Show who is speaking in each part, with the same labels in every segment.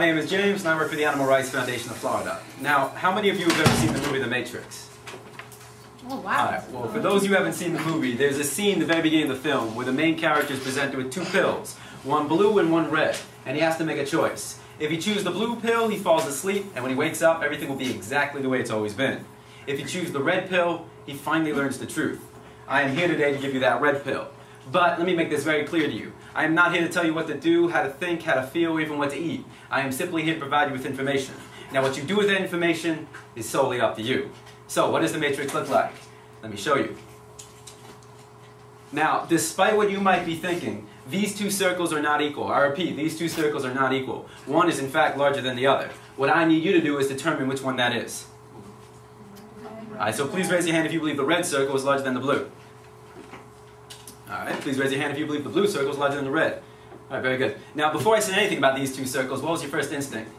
Speaker 1: name is James, and I work for the Animal Rights Foundation of Florida. Now, how many of you have ever seen the movie The Matrix?
Speaker 2: Oh, wow.
Speaker 1: Alright, well, for those of you who haven't seen the movie, there's a scene at the very beginning of the film where the main character is presented with two pills, one blue and one red, and he has to make a choice. If he chooses the blue pill, he falls asleep, and when he wakes up, everything will be exactly the way it's always been. If he chooses the red pill, he finally learns the truth. I am here today to give you that red pill. But let me make this very clear to you. I am not here to tell you what to do, how to think, how to feel, or even what to eat. I am simply here to provide you with information. Now, what you do with that information is solely up to you. So, what does the Matrix look like? Let me show you. Now, despite what you might be thinking, these two circles are not equal. I repeat, these two circles are not equal. One is in fact larger than the other. What I need you to do is determine which one that is. Alright, so please raise your hand if you believe the red circle is larger than the blue. Alright, please raise your hand if you believe the blue circle is larger than the red. Alright, very good. Now, before I say anything about these two circles, what was your first instinct?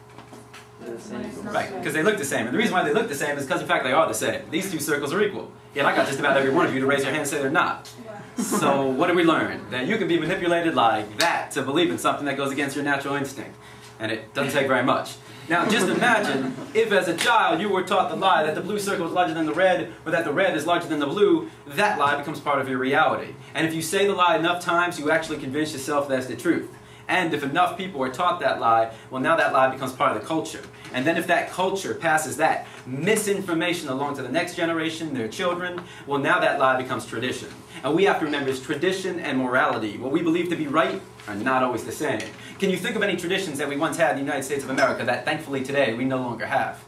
Speaker 1: Right, because they look the same. And the reason why they look the same is because, in fact, they are the same. These two circles are equal. Yet I got just about every one of you to raise your hand and say they're not. So, what did we learn? That you can be manipulated like that to believe in something that goes against your natural instinct. And it doesn't take very much. Now, just imagine if as a child you were taught the lie that the blue circle is larger than the red, or that the red is larger than the blue, that lie becomes part of your reality. And if you say the lie enough times, you actually convince yourself that's the truth. And if enough people are taught that lie, well, now that lie becomes part of the culture. And then if that culture passes that misinformation along to the next generation, their children, well, now that lie becomes tradition. And we have to remember is tradition and morality, what we believe to be right, are not always the same. Can you think of any traditions that we once had in the United States of America that thankfully today we no longer have?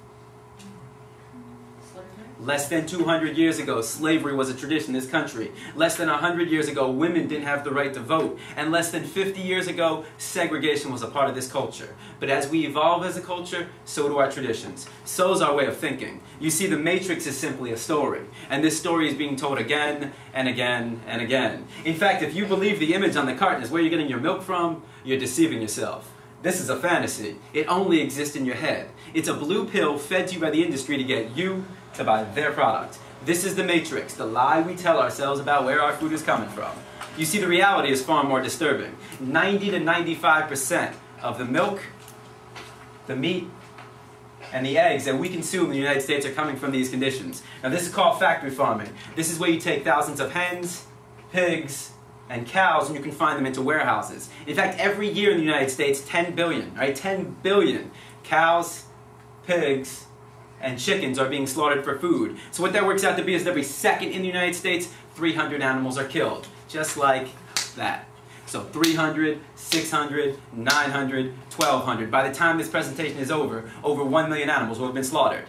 Speaker 1: Less than 200 years ago, slavery was a tradition in this country. Less than 100 years ago, women didn't have the right to vote. And less than 50 years ago, segregation was a part of this culture. But as we evolve as a culture, so do our traditions. So is our way of thinking. You see, the Matrix is simply a story. And this story is being told again and again and again. In fact, if you believe the image on the carton is where you're getting your milk from, you're deceiving yourself. This is a fantasy. It only exists in your head. It's a blue pill fed to you by the industry to get you to buy their product. This is the Matrix, the lie we tell ourselves about where our food is coming from. You see, the reality is far more disturbing. 90 to 95% of the milk, the meat, and the eggs that we consume in the United States are coming from these conditions. Now, this is called factory farming. This is where you take thousands of hens, pigs, and cows, and you can find them into warehouses. In fact, every year in the United States, 10 billion, right? 10 billion cows, pigs, and chickens are being slaughtered for food. So what that works out to be is every second in the United States, 300 animals are killed. Just like that. So 300, 600, 900, 1,200. By the time this presentation is over 1 million animals will have been slaughtered.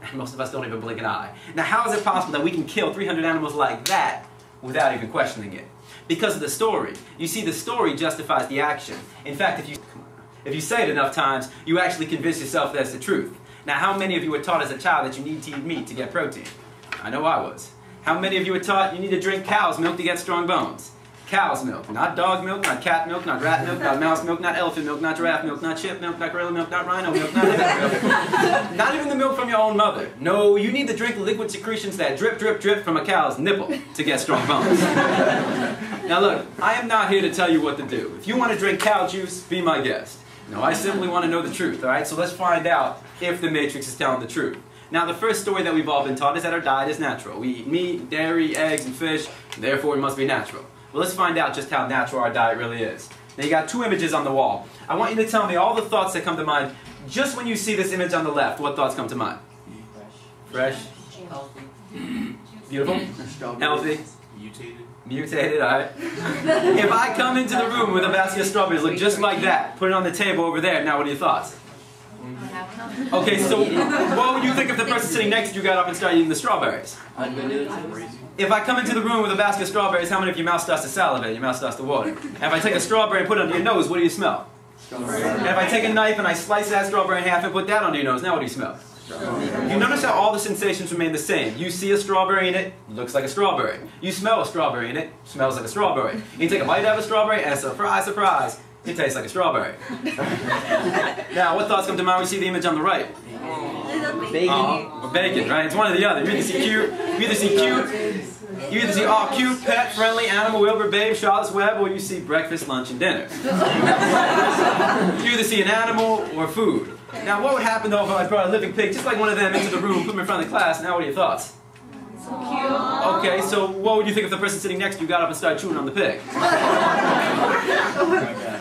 Speaker 1: And most of us don't even blink an eye. Now, how is it possible that we can kill 300 animals like that without even questioning it? Because of the story. You see, the story justifies the action. In fact, if you say it enough times, you actually convince yourself that's the truth. Now, how many of you were taught as a child that you need to eat meat to get protein? I know I was. How many of you were taught you need to drink cow's milk to get strong bones? Cow's milk, not dog milk, not cat milk, not rat milk, not mouse milk, not elephant milk, not giraffe milk, not chip milk, not gorilla milk, not rhino milk, not milk. Not even the milk from your own mother. No, you need to drink liquid secretions that drip, drip, drip from a cow's nipple to get strong bones. Now look, I am not here to tell you what to do. If you want to drink cow juice, be my guest. No, I simply want to know the truth, alright? So let's find out if the Matrix is telling the truth. Now, the first story that we've all been taught is that our diet is natural. We eat meat, dairy, eggs, and fish, therefore it must be natural. Well, let's find out just how natural our diet really is. Now, you got two images on the wall. I want you to tell me all the thoughts that come to mind. Just when you see this image on the left, what thoughts come to mind? Fresh.
Speaker 3: Healthy.
Speaker 1: Beautiful. Healthy. Mutated, alright. If I come into the room with a basket of strawberries, look just like that, put it on the table over there, now what are your thoughts? Okay, so what would you think if the person sitting next to you got up and started eating the strawberries? If I come into the room with a basket of strawberries, how many of your mouth starts to salivate, your mouth starts to water? And if I take a strawberry and put it under your nose, what do you smell? And if I take a knife and I slice that strawberry in half and put that under your nose, now what do you smell? You notice how all the sensations remain the same. You see a strawberry in it, looks like a strawberry. You smell a strawberry in it, smells like a strawberry. You take a bite out of a strawberry, and surprise, surprise, it tastes like a strawberry. Now, what thoughts come to mind when you see the image on the right? Or bacon, right? It's one or the other. You either see cute, you either see all cute, pet friendly, animal, Wilbur, babe, Charlotte's Web, or you see breakfast, lunch, and dinner. You either see an animal or food. Now, what would happen though if I brought a living pig, just like one of them, into the room, put them in front of the class? Now, what are your thoughts?
Speaker 2: So cute.
Speaker 1: Okay, so what would you think if the person sitting next to you got up and started chewing on the pig?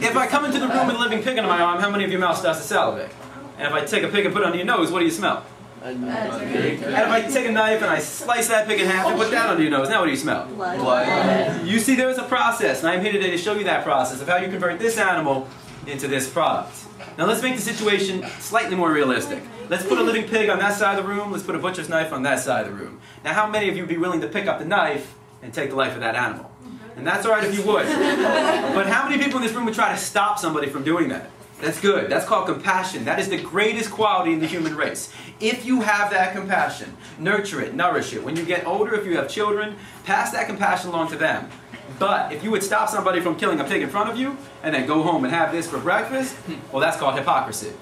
Speaker 1: If I come into the room with a living pig under my arm, how many of your mouth starts to salivate? And if I take a pig and put it under your nose, what do you smell? And if I take a knife and I slice that pig in half and put that under your nose, now what do you smell? Blood. You see, there is a process, and I'm here today to show you that process of how you convert this animal into this product. Now let's make the situation slightly more realistic. Let's put a living pig on that side of the room, let's put a butcher's knife on that side of the room. Now how many of you would be willing to pick up the knife and take the life of that animal? And that's alright if you would. But how many people in this room would try to stop somebody from doing that? That's good. That's called compassion. That is the greatest quality in the human race. If you have that compassion, nurture it, nourish it. When you get older, if you have children, pass that compassion along to them. But if you would stop somebody from killing a pig in front of you, and then go home and have this for breakfast, well, that's called hypocrisy.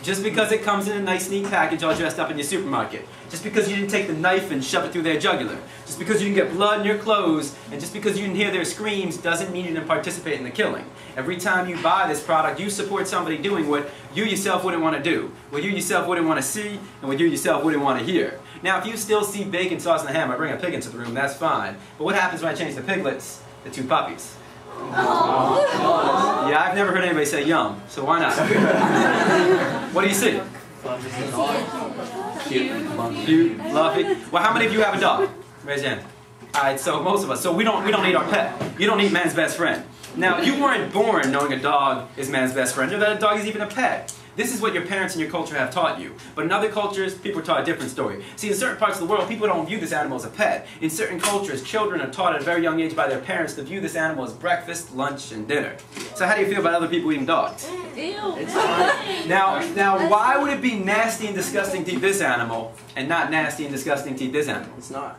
Speaker 1: Just because it comes in a nice, neat package all dressed up in your supermarket. Just because you didn't take the knife and shove it through their jugular. Just because you didn't get blood in your clothes, and just because you didn't hear their screams, doesn't mean you didn't participate in the killing. Every time you buy this product, you support somebody doing what you yourself wouldn't want to do, what you yourself wouldn't want to see, and what you yourself wouldn't want to hear. Now, if you still see bacon, sauce, and a ham, I bring a pig into the room, that's fine. But what happens when I change the piglets to two puppies? Oh. Yeah, I've never heard anybody say yum, so why not? What do you see? Cute, fluffy. Well, how many of you have a dog? Raise your hand. Alright, so most of us. So we don't eat our pet. You don't eat man's best friend. Now, you weren't born knowing a dog is man's best friend, or that a dog is even a pet. This is what your parents and your culture have taught you. But in other cultures, people are taught a different story. See, in certain parts of the world, people don't view this animal as a pet. In certain cultures, children are taught at a very young age by their parents to view this animal as breakfast, lunch, and dinner. So how do you feel about other people eating dogs?
Speaker 2: Ew.
Speaker 1: Now, why would it be nasty and disgusting to eat this animal, and not nasty and disgusting to eat this animal?
Speaker 4: It's not.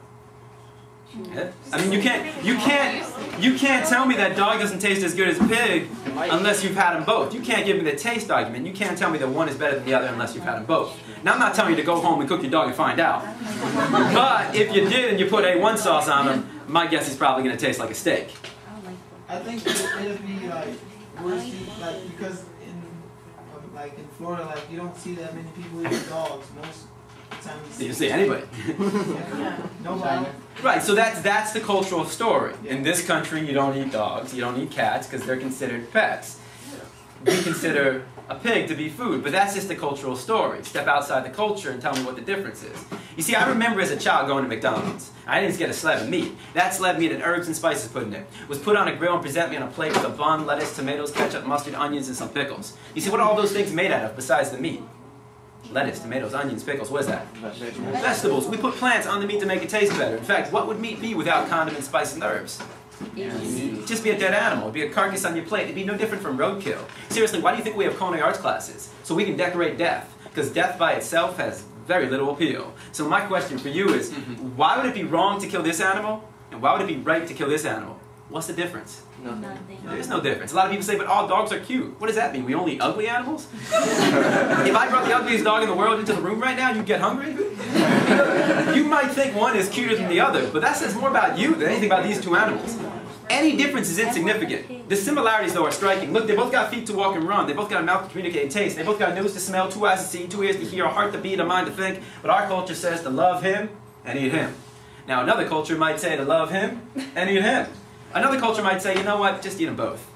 Speaker 1: Yeah. I mean, you can't tell me that dog doesn't taste as good as pig unless you've had them both. You can't give me the taste argument. You can't tell me that one is better than the other unless you've had them both. Now, I'm not telling you to go home and cook your dog and find out. But if you did and you put A1 sauce on them, my guess is probably going to taste like a steak.
Speaker 5: I think it'd be like worse, like because in Florida, like you don't see that many people eating dogs. Most time
Speaker 1: You don't see anybody.
Speaker 5: Nobody.
Speaker 1: Right, so that's the cultural story. In this country, you don't eat dogs, you don't eat cats, because they're considered pets. We consider a pig to be food, but that's just a cultural story. Step outside the culture and tell me what the difference is. You see, I remember as a child going to McDonald's. I didn't just get a slab of meat. That slab of meat had herbs and spices put in it. It was put on a grill and present me on a plate with a bun, lettuce, tomatoes, ketchup, mustard, onions, and some pickles. You see, what are all those things made out of besides the meat? Lettuce, tomatoes, onions, pickles, what is that?
Speaker 4: Vegetables.
Speaker 1: Vegetables. We put plants on the meat to make it taste better. In fact, what would meat be without condiments, spice, and herbs? It'd just be a dead animal. It'd be a carcass on your plate. It'd be no different from roadkill. Seriously, why do you think we have culinary arts classes? So we can decorate death. Because death by itself has very little appeal. So my question for you is, why would it be wrong to kill this animal? And why would it be right to kill this animal? What's the difference?
Speaker 4: Nothing.
Speaker 1: There is no difference. A lot of people say, but all dogs are cute. What does that mean? We only eat ugly animals? If I brought the ugliest dog in the world into the room right now, you'd get hungry? You might think one is cuter than the other, but that says more about you than anything about these two animals. Any difference is insignificant. The similarities, though, are striking. Look, they both got feet to walk and run. They both got a mouth to communicate and taste. They both got a nose to smell, 2 eyes to see, 2 ears to hear, a heart to beat, a mind to think. But our culture says to love him and eat him. Now, another culture might say to love him and eat him. Another culture might say, you know what, just eat them both.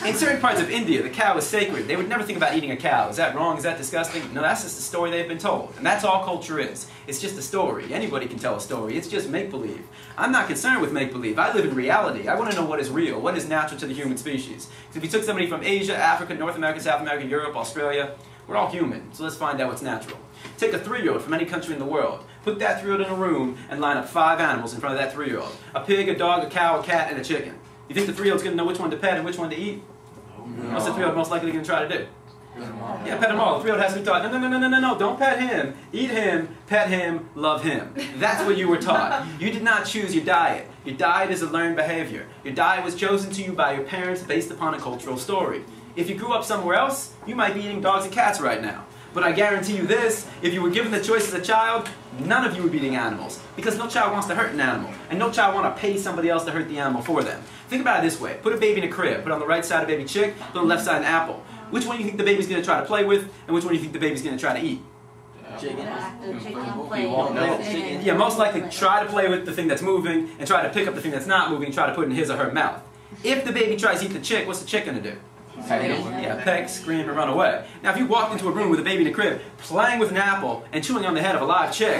Speaker 1: In certain parts of India, the cow is sacred. They would never think about eating a cow. Is that wrong? Is that disgusting? No, that's just the story they've been told. And that's all culture is. It's just a story. Anybody can tell a story. It's just make-believe. I'm not concerned with make-believe. I live in reality. I want to know what is real, what is natural to the human species. Because if you took somebody from Asia, Africa, North America, South America, Europe, Australia, we're all human. So let's find out what's natural. Take a 3-year-old from any country in the world. Put that 3-year-old in a room and line up 5 animals in front of that 3-year-old. A pig, a dog, a cow, a cat, and a chicken. You think the 3-year-old's going to know which one to pet and which one to eat? No. What's the 3-year-old most likely going to try to do? Yeah, pet them all. The 3-year-old has to be taught, no, don't pet him. Eat him, pet him, love him. That's what you were taught. You did not choose your diet. Your diet is a learned behavior. Your diet was chosen to you by your parents based upon a cultural story. If you grew up somewhere else, you might be eating dogs and cats right now. But I guarantee you this, if you were given the choice as a child, none of you would be eating animals. Because no child wants to hurt an animal. And no child wants to pay somebody else to hurt the animal for them. Think about it this way. Put a baby in a crib. Put on the right side a baby chick. Put on the left side an apple. Which one do you think the baby's going to try to play with? And which one do you think the baby's going to try to eat?
Speaker 3: Chicken.
Speaker 1: Yeah, most likely try to play with the thing that's moving and try to pick up the thing that's not moving and try to put it in his or her mouth. If the baby tries to eat the chick, what's the chick going to do? Yeah, peck, scream, and run away. Now, if you walked into a room with a baby in a crib, playing with an apple and chewing on the head of a live chick,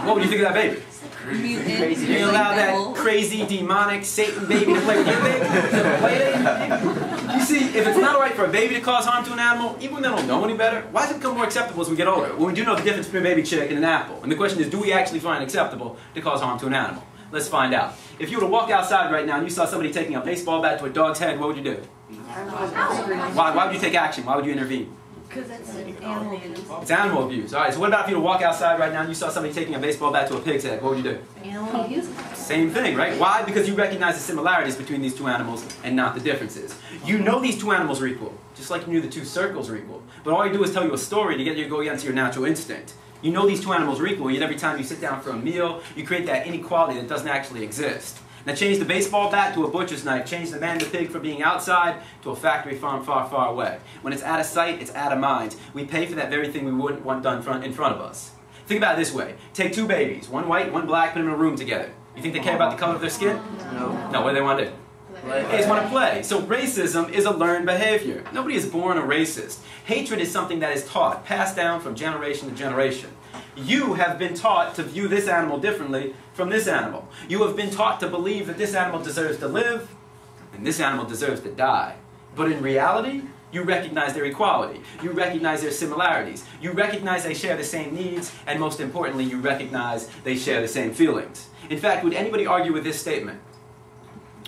Speaker 1: what would you think of that baby?
Speaker 2: Crazy.
Speaker 1: You allow that crazy, demonic, Satan baby to play with your baby? You see, if it's not alright for a baby to cause harm to an animal, even when they don't know any better, why does it become more acceptable as we get older? Well, we do know the difference between a baby chick and an apple. And the question is, do we actually find it acceptable to cause harm to an animal? Let's find out. If you were to walk outside right now and you saw somebody taking a baseball bat to a dog's head, what would you do? Why would you take action? Why would you intervene?
Speaker 2: Because it's animal abuse.
Speaker 1: It's animal abuse. Alright, so what about if you were to walk outside right now and you saw somebody taking a baseball bat to a pig's head? What would you do?
Speaker 2: Animal abuse.
Speaker 1: Same thing, right? Why? Because you recognize the similarities between these two animals and not the differences. You know these two animals are equal, just like you knew the two circles are equal. But all you do is tell you a story to get you to go against your natural instinct. You know these two animals are equal, yet every time you sit down for a meal, you create that inequality that doesn't actually exist. Now change the baseball bat to a butcher's knife. Change the man, the pig, from being outside to a factory farm far, far away. When it's out of sight, it's out of mind. We pay for that very thing we wouldn't want done in front of us. Think about it this way. Take two babies, one white, one black, put them in a room together. You think they care about the color of their skin?
Speaker 3: No.
Speaker 1: No, what do they want to do? They just want to play. So racism is a learned behavior. Nobody is born a racist. Hatred is something that is taught, passed down from generation to generation. You have been taught to view this animal differently from this animal. You have been taught to believe that this animal deserves to live and this animal deserves to die. But in reality, you recognize their equality. You recognize their similarities. You recognize they share the same needs, and most importantly, you recognize they share the same feelings. In fact, would anybody argue with this statement?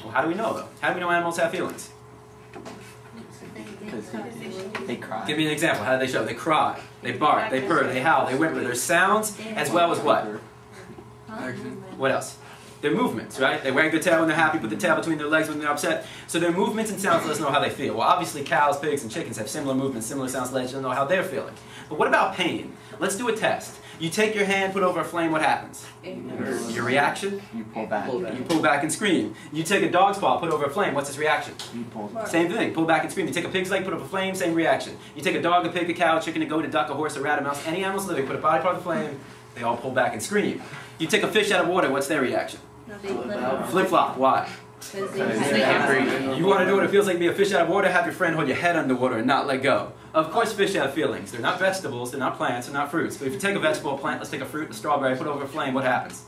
Speaker 1: Well, how do we know, though? How do we know animals have feelings?
Speaker 3: Because they cry.
Speaker 1: Give me an example. How do they show? They cry, they bark, they purr, they howl, they whimper. There's sounds as well as what? What else? Their movements, right? They wag their tail when they're happy, put the tail between their legs when they're upset. So their movements and sounds let us know how they feel. Well, obviously cows, pigs, and chickens have similar movements, similar sounds, let us know how they're feeling. But what about pain? Let's do a test. You take your hand, put over a flame, what happens? Your reaction?
Speaker 3: You pull back.
Speaker 1: You pull back and scream. You take a dog's paw, put over a flame, what's its reaction?
Speaker 3: You pull back.
Speaker 1: Same thing, pull back and scream. You take a pig's leg, put over a flame, same reaction. You take a dog, a pig, a cow, a chicken, a goat, a duck, a horse, a rat, a mouse, any animals living, put a body part of the flame, they all pull back and scream. You take a fish out of water, what's their reaction? Flip-flop. Why? You want to know what it feels like to be a fish out of water? Have your friend hold your head underwater and not let go. Of course fish have feelings. They're not vegetables, they're not plants, they're not fruits. But if you take a vegetable, a plant, let's take a fruit, a strawberry, put it over a flame, what happens?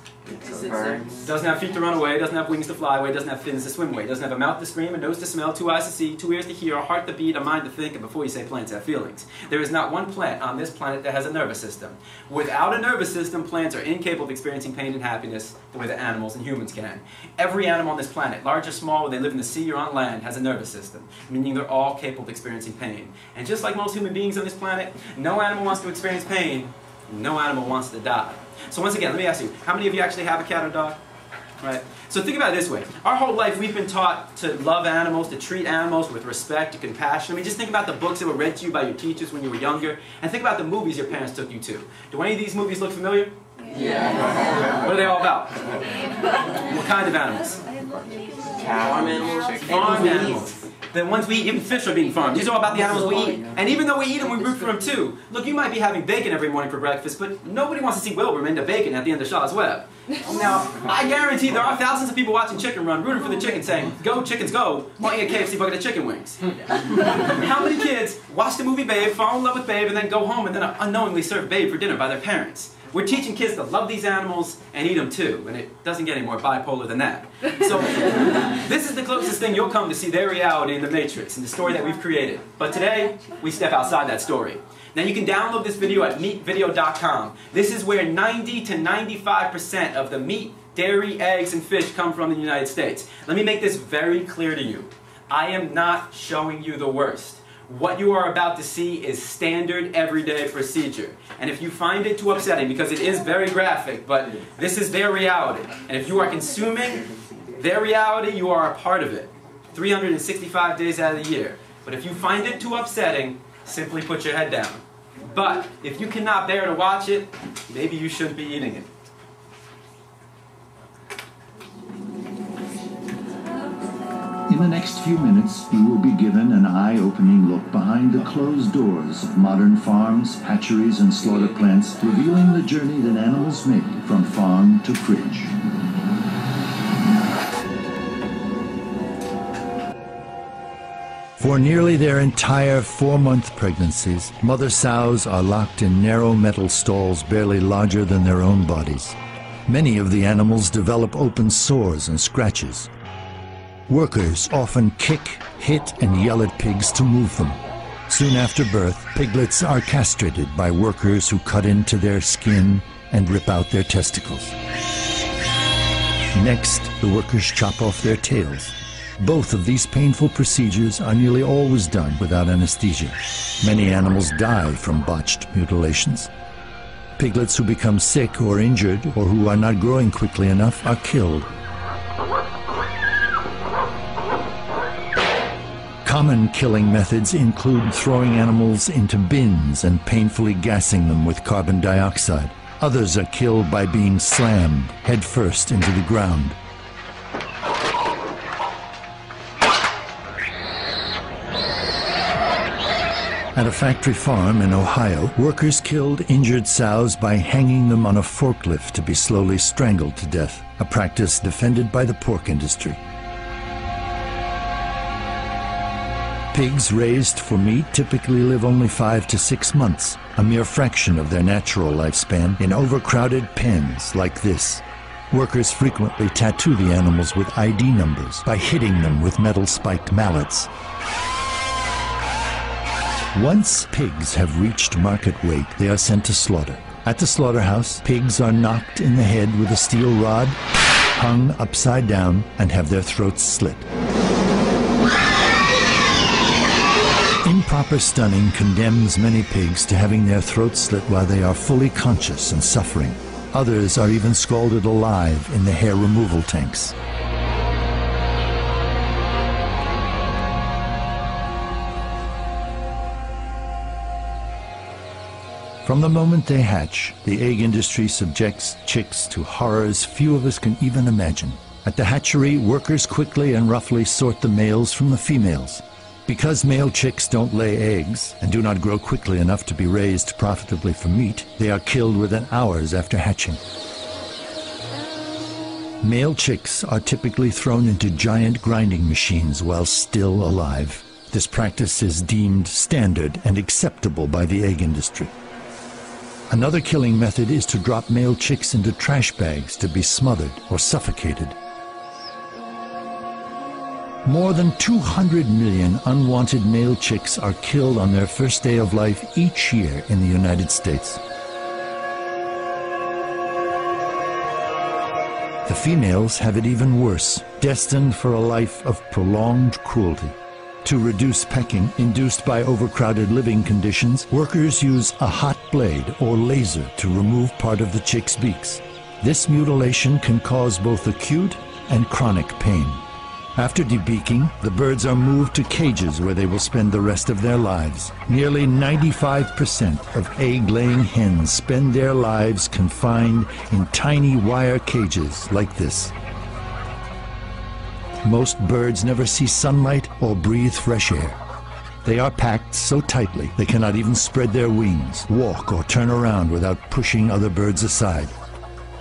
Speaker 1: Doesn't have feet to run away, doesn't have wings to fly away, doesn't have fins to swim away, doesn't have a mouth to scream, a nose to smell, 2 eyes to see, 2 ears to hear, a heart to beat, a mind to think, and before you say plants have feelings. There is not one plant on this planet that has a nervous system. Without a nervous system, plants are incapable of experiencing pain and happiness the way that animals and humans can. Every animal on this planet, large or small, whether they live in the sea or on land, has a nervous system, meaning they're all capable of experiencing pain. And just like most human beings on this planet, no animal wants to experience pain, no animal wants to die. So once again, let me ask you, how many of you actually have a cat or dog? Right? So think about it this way. Our whole life we've been taught to love animals, to treat animals with respect and compassion. I mean, just think about the books that were read to you by your teachers when you were younger, and think about the movies your parents took you to. Do any of these movies look familiar?
Speaker 3: Yeah.
Speaker 1: What are they all about? What kind of animals?
Speaker 3: Farm animals.
Speaker 1: Farm animals. The ones we eat, even fish are being farmed. These are all about the animals we eat. And even though we eat them, we root for them too. Look, you might be having bacon every morning for breakfast, but nobody wants to see Wilbur into bacon at the end of Shaw's Web. Now, I guarantee there are thousands of people watching Chicken Run, rooting for the chicken, saying, "Go, chickens, go. Why don't you get KFC bucket of chicken wings?" How many kids watch the movie Babe, fall in love with Babe, and then go home and then unknowingly serve Babe for dinner by their parents? We're teaching kids to love these animals and eat them too, and it doesn't get any more bipolar than that. So this is the closest thing you'll come to see their reality in the Matrix, in the story that we've created. But today, we step outside that story. Now you can download this video at meatvideo.com. This is where 90 to 95% of the meat, dairy, eggs, and fish come from in the United States. Let me make this very clear to you. I am not showing you the worst. What you are about to see is standard everyday procedure. And if you find it too upsetting, because it is very graphic, but this is their reality. And if you are consuming their reality, you are a part of it. 365 days out of the year. But if you find it too upsetting, simply put your head down. But if you cannot bear to watch it, maybe you shouldn't be eating it.
Speaker 4: In the next few minutes, you will be given an eye-opening look behind the closed doors of modern farms, hatcheries, and slaughter plants, revealing the journey that animals make from farm to fridge. For nearly their entire 4-month pregnancies, mother sows are locked in narrow metal stalls barely larger than their own bodies. Many of the animals develop open sores and scratches. Workers often kick, hit, and yell at pigs to move them. Soon after birth, piglets are castrated by workers who cut into their skin and rip out their testicles. Next, the workers chop off their tails. Both of these painful procedures are nearly always done without anesthesia. Many animals die from botched mutilations. Piglets who become sick or injured or who are not growing quickly enough are killed. Common killing methods include throwing animals into bins and painfully gassing them with carbon dioxide. Others are killed by being slammed headfirst into the ground. At a factory farm in Ohio, workers killed injured sows by hanging them on a forklift to be slowly strangled to death, a practice defended by the pork industry. Pigs raised for meat typically live only 5 to 6 months, a mere fraction of their natural lifespan, in overcrowded pens like this. Workers frequently tattoo the animals with ID numbers by hitting them with metal-spiked mallets. Once pigs have reached market weight, they are sent to slaughter. At the slaughterhouse, pigs are knocked in the head with a steel rod, hung upside down, and have their throats slit. Improper stunning condemns many pigs to having their throats slit while they are fully conscious and suffering. Others are even scalded alive in the hair removal tanks. From the moment they hatch, the egg industry subjects chicks to horrors few of us can even imagine. At the hatchery, workers quickly and roughly sort the males from the females. Because male chicks don't lay eggs and do not grow quickly enough to be raised profitably for meat, they are killed within hours after hatching. Male chicks are typically thrown into giant grinding machines while still alive. This practice is deemed standard and acceptable by the egg industry. Another killing method is to drop male chicks into trash bags to be smothered or suffocated. More than 200 million unwanted male chicks are killed on their first day of life each year in the United States. The females have it even worse, destined for a life of prolonged cruelty. To reduce pecking induced by overcrowded living conditions, workers use a hot blade or laser to remove part of the chick's beaks. This mutilation can cause both acute and chronic pain. After debeaking, the birds are moved to cages where they will spend the rest of their lives. Nearly 95% of egg-laying hens spend their lives confined in tiny wire cages like this. Most birds never see sunlight or breathe fresh air. They are packed so tightly they cannot even spread their wings, walk, or turn around without pushing other birds aside.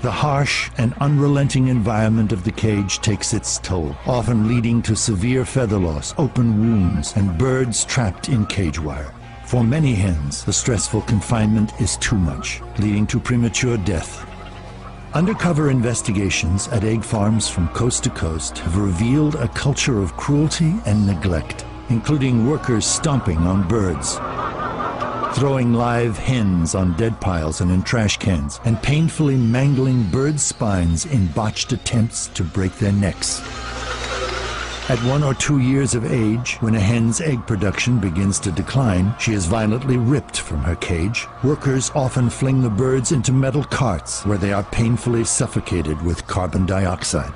Speaker 4: The harsh and unrelenting environment of the cage takes its toll, often leading to severe feather loss, open wounds, and birds trapped in cage wire. For many hens, the stressful confinement is too much, leading to premature death. Undercover investigations at egg farms from coast to coast have revealed a culture of cruelty and neglect, including workers stomping on birds, throwing live hens on dead piles and in trash cans, and painfully mangling bird spines in botched attempts to break their necks. At 1 or 2 years of age, when a hen's egg production begins to decline, she is violently ripped from her cage. Workers often fling the birds into metal carts where they are painfully suffocated with carbon dioxide.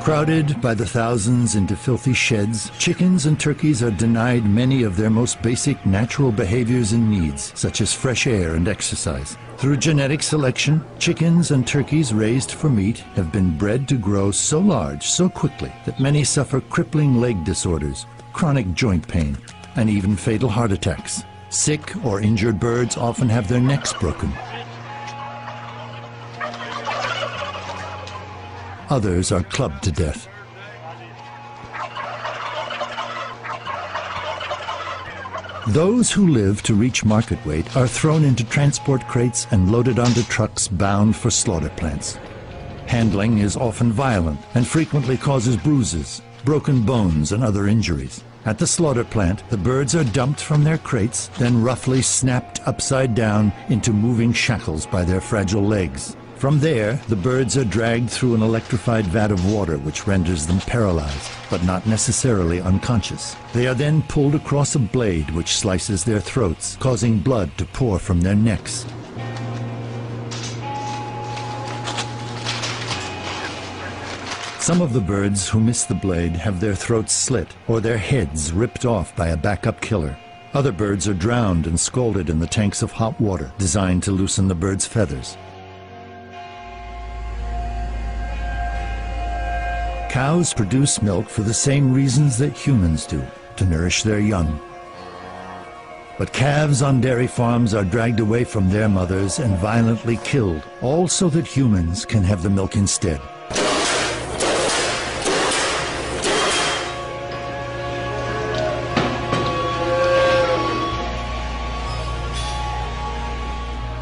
Speaker 4: Crowded by the thousands into filthy sheds, chickens and turkeys are denied many of their most basic natural behaviors and needs, such as fresh air and exercise. Through genetic selection, chickens and turkeys raised for meat have been bred to grow so large so quickly that many suffer crippling leg disorders, chronic joint pain, and even fatal heart attacks. Sick or injured birds often have their necks broken. Others are clubbed to death. Those who live to reach market weight are thrown into transport crates and loaded onto trucks bound for slaughter plants. Handling is often violent and frequently causes bruises, broken bones, and other injuries. At the slaughter plant, the birds are dumped from their crates, then roughly snapped upside down into moving shackles by their fragile legs. From there, the birds are dragged through an electrified vat of water which renders them paralyzed, but not necessarily unconscious. They are then pulled across a blade which slices their throats, causing blood to pour from their necks. Some of the birds who miss the blade have their throats slit or their heads ripped off by a backup killer. Other birds are drowned and scalded in the tanks of hot water designed to loosen the bird's feathers. Cows produce milk for the same reasons that humans do, to nourish their young. But calves on dairy farms are dragged away from their mothers and violently killed, all so that humans can have the milk instead.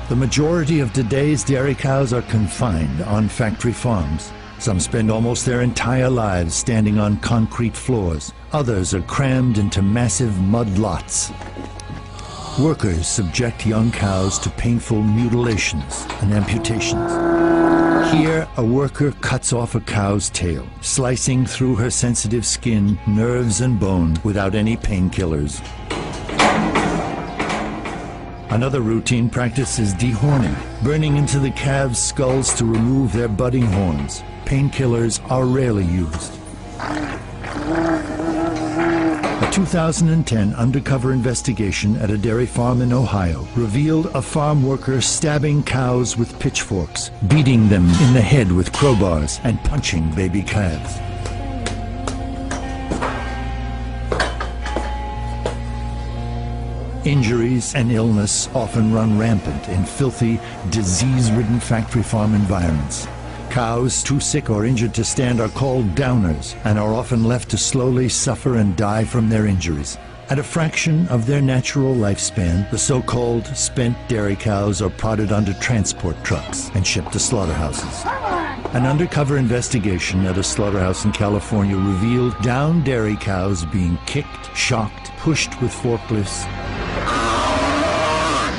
Speaker 4: The majority of today's dairy cows are confined on factory farms. Some spend almost their entire lives standing on concrete floors. Others are crammed into massive mud lots. Workers subject young cows to painful mutilations and amputations. Here, a worker cuts off a cow's tail, slicing through her sensitive skin, nerves, and bone without any painkillers. Another routine practice is dehorning, burning into the calves' skulls to remove their budding horns. Painkillers are rarely used. A 2010 undercover investigation at a dairy farm in Ohio revealed a farm worker stabbing cows with pitchforks, beating them in the head with crowbars, and punching baby calves. Injuries and illness often run rampant in filthy, disease-ridden factory farm environments. Cows too sick or injured to stand are called downers and are often left to slowly suffer and die from their injuries. At a fraction of their natural lifespan, the so-called spent dairy cows are prodded onto transport trucks and shipped to slaughterhouses. An undercover investigation at a slaughterhouse in California revealed downed dairy cows being kicked, shocked, pushed with forklifts,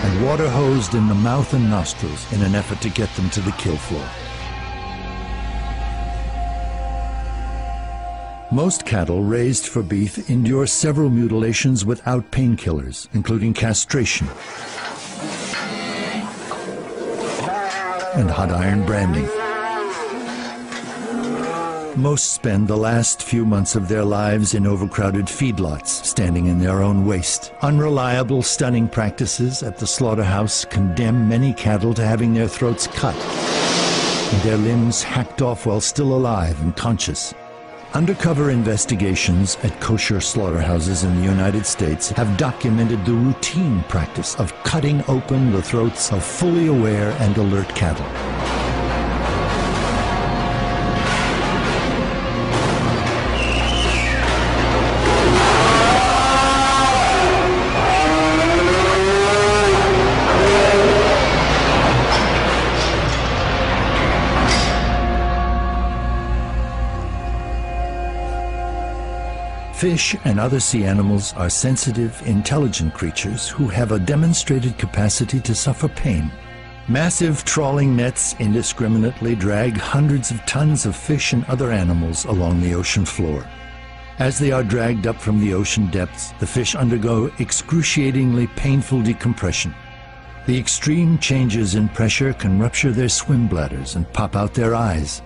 Speaker 4: and water hosed in the mouth and nostrils in an effort to get them to the kill floor. Most cattle raised for beef endure several mutilations without painkillers, including castration and hot iron branding. Most spend the last few months of their lives in overcrowded feedlots, standing in their own waste. Unreliable stunning practices at the slaughterhouse condemn many cattle to having their throats cut and their limbs hacked off while still alive and conscious. Undercover investigations at kosher slaughterhouses in the United States have documented the routine practice of cutting open the throats of fully aware and alert cattle. Fish and other sea animals are sensitive, intelligent creatures who have a demonstrated capacity to suffer pain. Massive trawling nets indiscriminately drag hundreds of tons of fish and other animals along the ocean floor. As they are dragged up from the ocean depths, the fish undergo excruciatingly painful decompression. The extreme changes in pressure can rupture their swim bladders and pop out their eyes.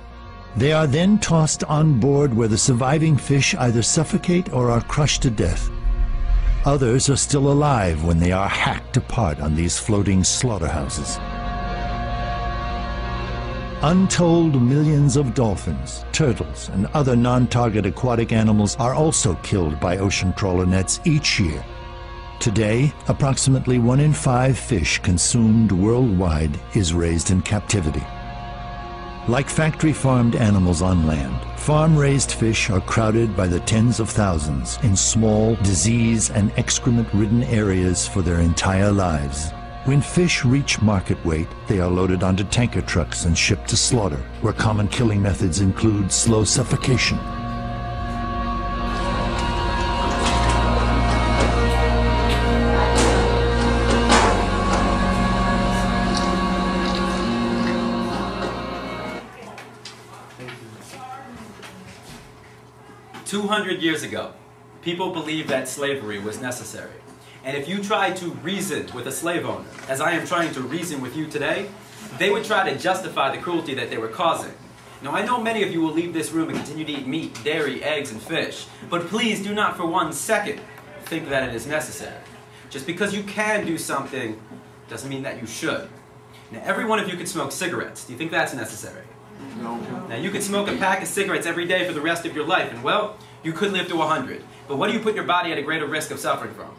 Speaker 4: They are then tossed on board where the surviving fish either suffocate or are crushed to death. Others are still alive when they are hacked apart on these floating slaughterhouses. Untold millions of dolphins, turtles, and other non-target aquatic animals are also killed by ocean trawler nets each year. Today, approximately 1 in 5 fish consumed worldwide is raised in captivity. Like factory-farmed animals on land, farm-raised fish are crowded by the tens of thousands in small, disease- and excrement-ridden areas for their entire lives. When fish reach market weight, they are loaded onto tanker trucks and shipped to slaughter, where common killing methods include slow suffocation.
Speaker 1: "200 years ago, people believed that slavery was necessary. And if you tried to reason with a slave owner, as I am trying to reason with you today, they would try to justify the cruelty that they were causing. Now, I know many of you will leave this room and continue to eat meat, dairy, eggs, and fish, but please do not for 1 second think that it is necessary. Just because you can do something doesn't mean that you should. Now, every one of you could smoke cigarettes. Do you think that's necessary?
Speaker 3: No.
Speaker 1: Now, you could smoke a pack of cigarettes every day for the rest of your life, and well, you could live to 100. But what do you put your body at a greater risk of suffering from?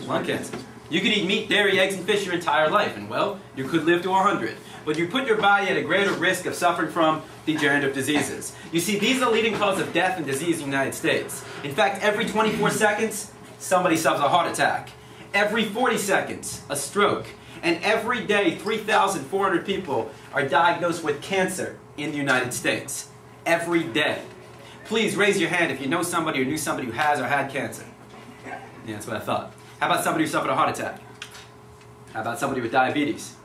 Speaker 1: Lung cancer. You could eat meat, dairy, eggs, and fish your entire life, and well, you could live to 100. But you put your body at a greater risk of suffering from degenerative diseases. You see, these are the leading cause of death and disease in the United States. In fact, every 24 seconds, somebody suffers a heart attack. Every 40 seconds, a stroke. And every day, 3,400 people are diagnosed with cancer in the United States. Every day. Please raise your hand if you know somebody or knew somebody who has or had cancer. Yeah, that's what I thought. How about somebody who suffered a heart attack? How about somebody with diabetes?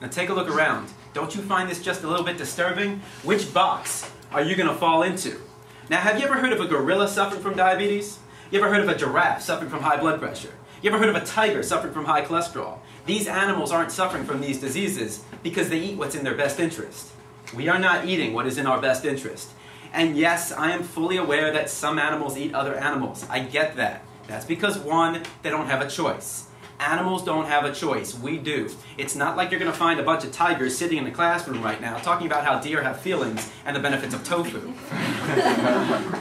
Speaker 1: Now take a look around. Don't you find this just a little bit disturbing? Which box are you going to fall into? Now, have you ever heard of a gorilla suffering from diabetes? You ever heard of a giraffe suffering from high blood pressure? You ever heard of a tiger suffering from high cholesterol? These animals aren't suffering from these diseases because they eat what's in their best interest. We are not eating what is in our best interest. And yes, I am fully aware that some animals eat other animals. I get that. That's because, one, they don't have a choice. Animals don't have a choice. We do. It's not like you're going to find a bunch of tigers sitting in the classroom right now talking about how deer have feelings and the benefits of tofu.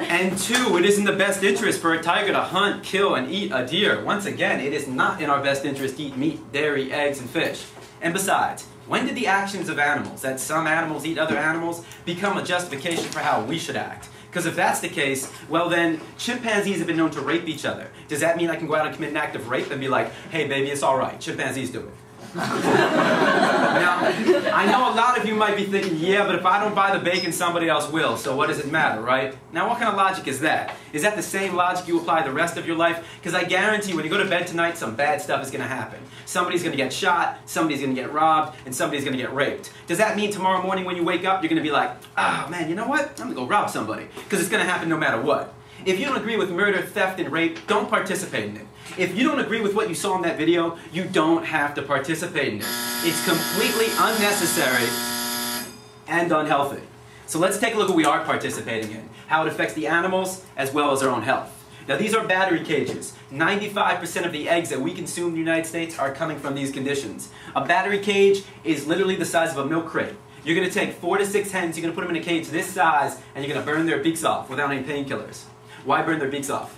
Speaker 1: And two, it is in the best interest for a tiger to hunt, kill, and eat a deer. Once again, it is not in our best interest to eat meat, dairy, eggs, and fish. And besides, when did the actions of animals, that some animals eat other animals, become a justification for how we should act? Because if that's the case, well then, chimpanzees have been known to rape each other. Does that mean I can go out and commit an act of rape and be like, hey baby, it's all right, chimpanzees do it? Now, I know a lot of you might be thinking, yeah, but if I don't buy the bacon, somebody else will, so what does it matter, right? Now, what kind of logic is that? Is that the same logic you apply the rest of your life? Because I guarantee when you go to bed tonight, some bad stuff is going to happen. Somebody's going to get shot, somebody's going to get robbed, and somebody's going to get raped. Does that mean tomorrow morning when you wake up, you're going to be like, ah, man, you know what? I'm going to go rob somebody. Because it's going to happen no matter what. If you don't agree with murder, theft, and rape, don't participate in it. If you don't agree with what you saw in that video, you don't have to participate in it. It's completely unnecessary and unhealthy. So let's take a look at what we are participating in, how it affects the animals as well as our own health. Now these are battery cages. 95% of the eggs that we consume in the United States are coming from these conditions. A battery cage is literally the size of a milk crate. You're going to take 4 to 6 hens, you're going to put them in a cage this size, and you're going to burn their beaks off without any painkillers. Why burn their beaks off?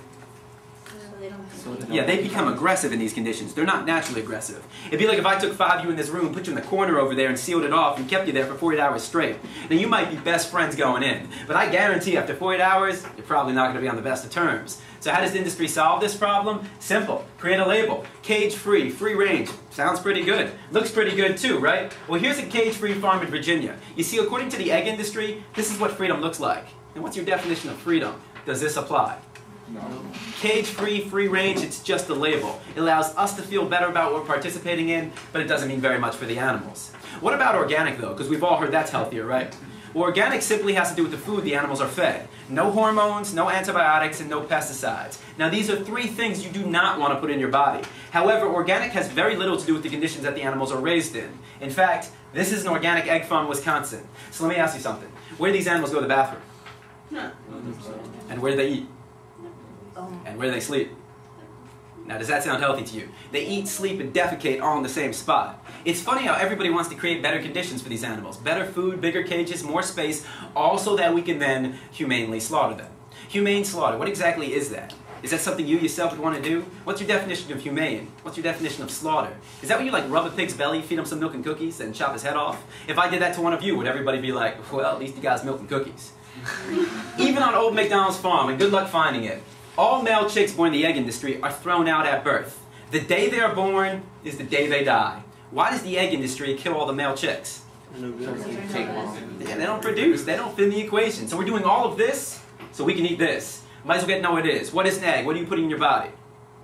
Speaker 1: Yeah, they become aggressive in these conditions. They're not naturally aggressive. It'd be like if I took 5 of you in this room, put you in the corner over there and sealed it off and kept you there for 48 hours straight. Now you might be best friends going in, but I guarantee after 48 hours, you're probably not going to be on the best of terms. So how does the industry solve this problem? Simple. Create a label. Cage-free, free range. Sounds pretty good. Looks pretty good too, right? Well, here's a cage-free farm in Virginia. You see, according to the egg industry, this is what freedom looks like. And what's your definition of freedom? Does this apply? No. Cage-free, free range, it's just a label. It allows us to feel better about what we're participating in, but it doesn't mean very much for the animals. What about organic though? Because we've all heard that's healthier, right? Well, organic simply has to do with the food the animals are fed. No hormones, no antibiotics, and no pesticides. Now, these are three things you do not want to put in your body. However, organic has very little to do with the conditions that the animals are raised in. In fact, this is an organic egg farm in Wisconsin. So let me ask you something. Where do these animals go to the bathroom? And where do they eat? And where do they sleep? Now, does that sound healthy to you? They eat, sleep, and defecate all in the same spot. It's funny how everybody wants to create better conditions for these animals. Better food, bigger cages, more space, all so that we can then humanely slaughter them. Humane slaughter, what exactly is that? Is that something you yourself would want to do? What's your definition of humane? What's your definition of slaughter? Is that when you like rub a pig's belly, feed him some milk and cookies, and chop his head off? If I did that to one of you, would everybody be like, well, at least he got his milk and cookies? Even on old McDonald's farm, and good luck finding it, all male chicks born in the egg industry are thrown out at birth. The day they are born is the day they die. Why does the egg industry kill all the male chicks? Yeah, they don't produce. They don't fit in the equation. So we're doing all of this so we can eat this. Might as well get to know what it is. What is an egg? What do you put in your body?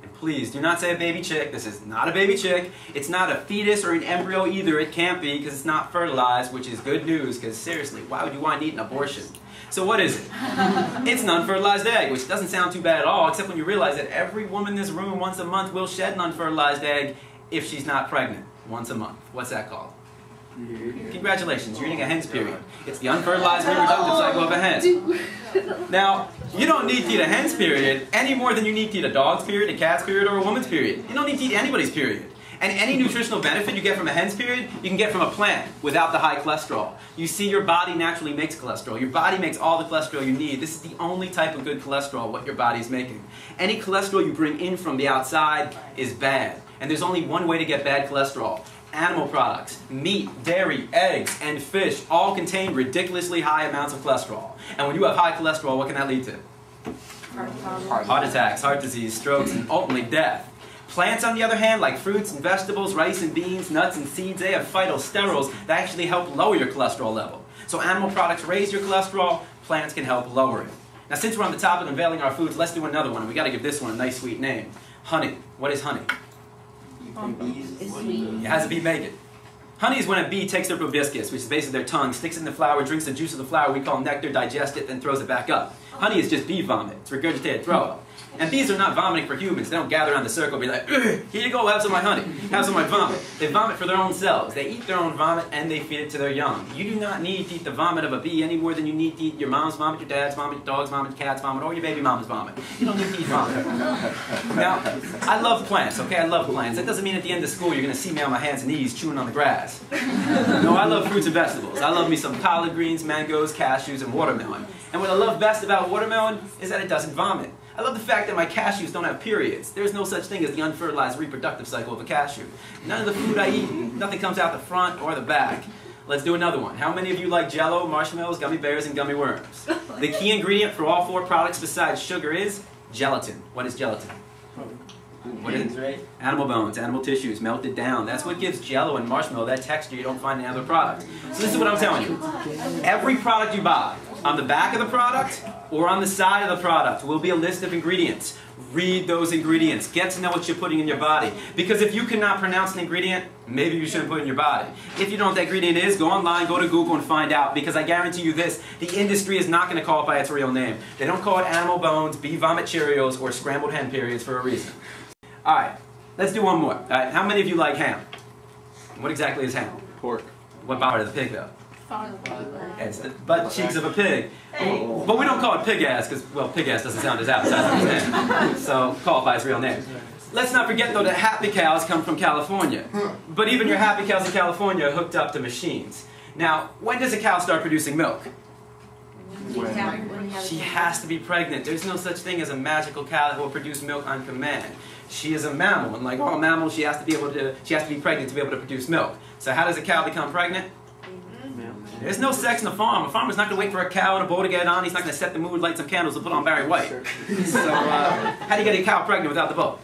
Speaker 1: And please, do not say a baby chick. This is not a baby chick. It's not a fetus or an embryo either. It can't be because it's not fertilized, which is good news because seriously, why would you want to eat an abortion? So what is it? It's an unfertilized egg, which doesn't sound too bad at all, except when you realize that every woman in this room once a month will shed an unfertilized egg if she's not pregnant. Once a month. What's that called? Congratulations, you're eating a hen's period. It's the unfertilized reproductive cycle of a hen. Now, you don't need to eat a hen's period any more than you need to eat a dog's period, a cat's period, or a woman's period. You don't need to eat anybody's period. And any nutritional benefit you get from a hen's period, you can get from a plant without the high cholesterol. You see, your body naturally makes cholesterol. Your body makes all the cholesterol you need. This is the only type of good cholesterol, what your body is making. Any cholesterol you bring in from the outside is bad. And there's only one way to get bad cholesterol. Animal products, meat, dairy, eggs, and fish all contain ridiculously high amounts of cholesterol. And when you have high cholesterol, what can that lead to? Heart attacks, heart disease, strokes, and ultimately death. Plants, on the other hand, like fruits and vegetables, rice and beans, nuts and seeds, they have phytosterols that actually help lower your cholesterol level. So animal products raise your cholesterol, plants can help lower it. Now, since we're on the topic of unveiling our foods, let's do another one. We got to give this one a nice sweet name. Honey. What is honey?
Speaker 2: It's sweet.
Speaker 1: How does a bee make it? Honey is when a bee takes their proboscis, which is basically their tongue, sticks it in the flower, drinks the juice of the flower we call nectar, digests it, then throws it back up. Honey is just bee vomit. It's regurgitated throw-up. And bees are not vomiting for humans. They don't gather around the circle and be like, here you go, have some of my honey, have some of my vomit. They vomit for their own selves. They eat their own vomit and they feed it to their young. You do not need to eat the vomit of a bee any more than you need to eat your mom's vomit, your dad's vomit, your dog's vomit, your cat's vomit, or your baby mama's vomit. You don't need to eat vomit. Now, I love plants, okay? I love plants. That doesn't mean at the end of school you're going to see me on my hands and knees chewing on the grass. No, I love fruits and vegetables. I love me some collard greens, mangoes, cashews, and watermelon. And what I love best about watermelon is that it doesn't vomit. I love the fact that my cashews don't have periods. There's no such thing as the unfertilized reproductive cycle of a cashew. None of the food I eat, nothing comes out the front or the back. Let's do another one. How many of you like Jell-O, marshmallows, gummy bears, and gummy worms? The key ingredient for all 4 products besides sugar is gelatin. What is gelatin? What is it? Animal bones, animal tissues, melted down. That's what gives Jell-O and marshmallow that texture you don't find in other products. So this is what I'm telling you. Every product you buy, on the back of the product or on the side of the product will be a list of ingredients. Read those ingredients. Get to know what you're putting in your body. Because if you cannot pronounce an ingredient, maybe you shouldn't put it in your body. If you don't know what that ingredient is, go online, go to Google and find out. Because I guarantee you this, the industry is not going to call it by its real name. They don't call it animal bones, bee vomit Cheerios, or scrambled hen periods for a reason. Alright, let's do one more. Alright, how many of you like ham? What exactly is ham?
Speaker 3: Pork.
Speaker 1: What part of the pig though? It's the butt cheeks of a pig. But we don't call it pig ass because, well, pig ass doesn't sound as appetizing as ham. So call it by its real name. Let's not forget though that happy cows come from California. But even your happy cows in California are hooked up to machines. Now, when does a cow start producing milk? She has to be pregnant. There's no such thing as a magical cow that will produce milk on command. She is a mammal, and like all mammals, she has to be pregnant to be able to produce milk. So how does a cow become pregnant? There's no sex in a farm. A farmer's not going to wait for a cow and a bull to get on. He's not going to set the mood, light some candles, and put on Barry White. So how do you get a cow pregnant without the bull?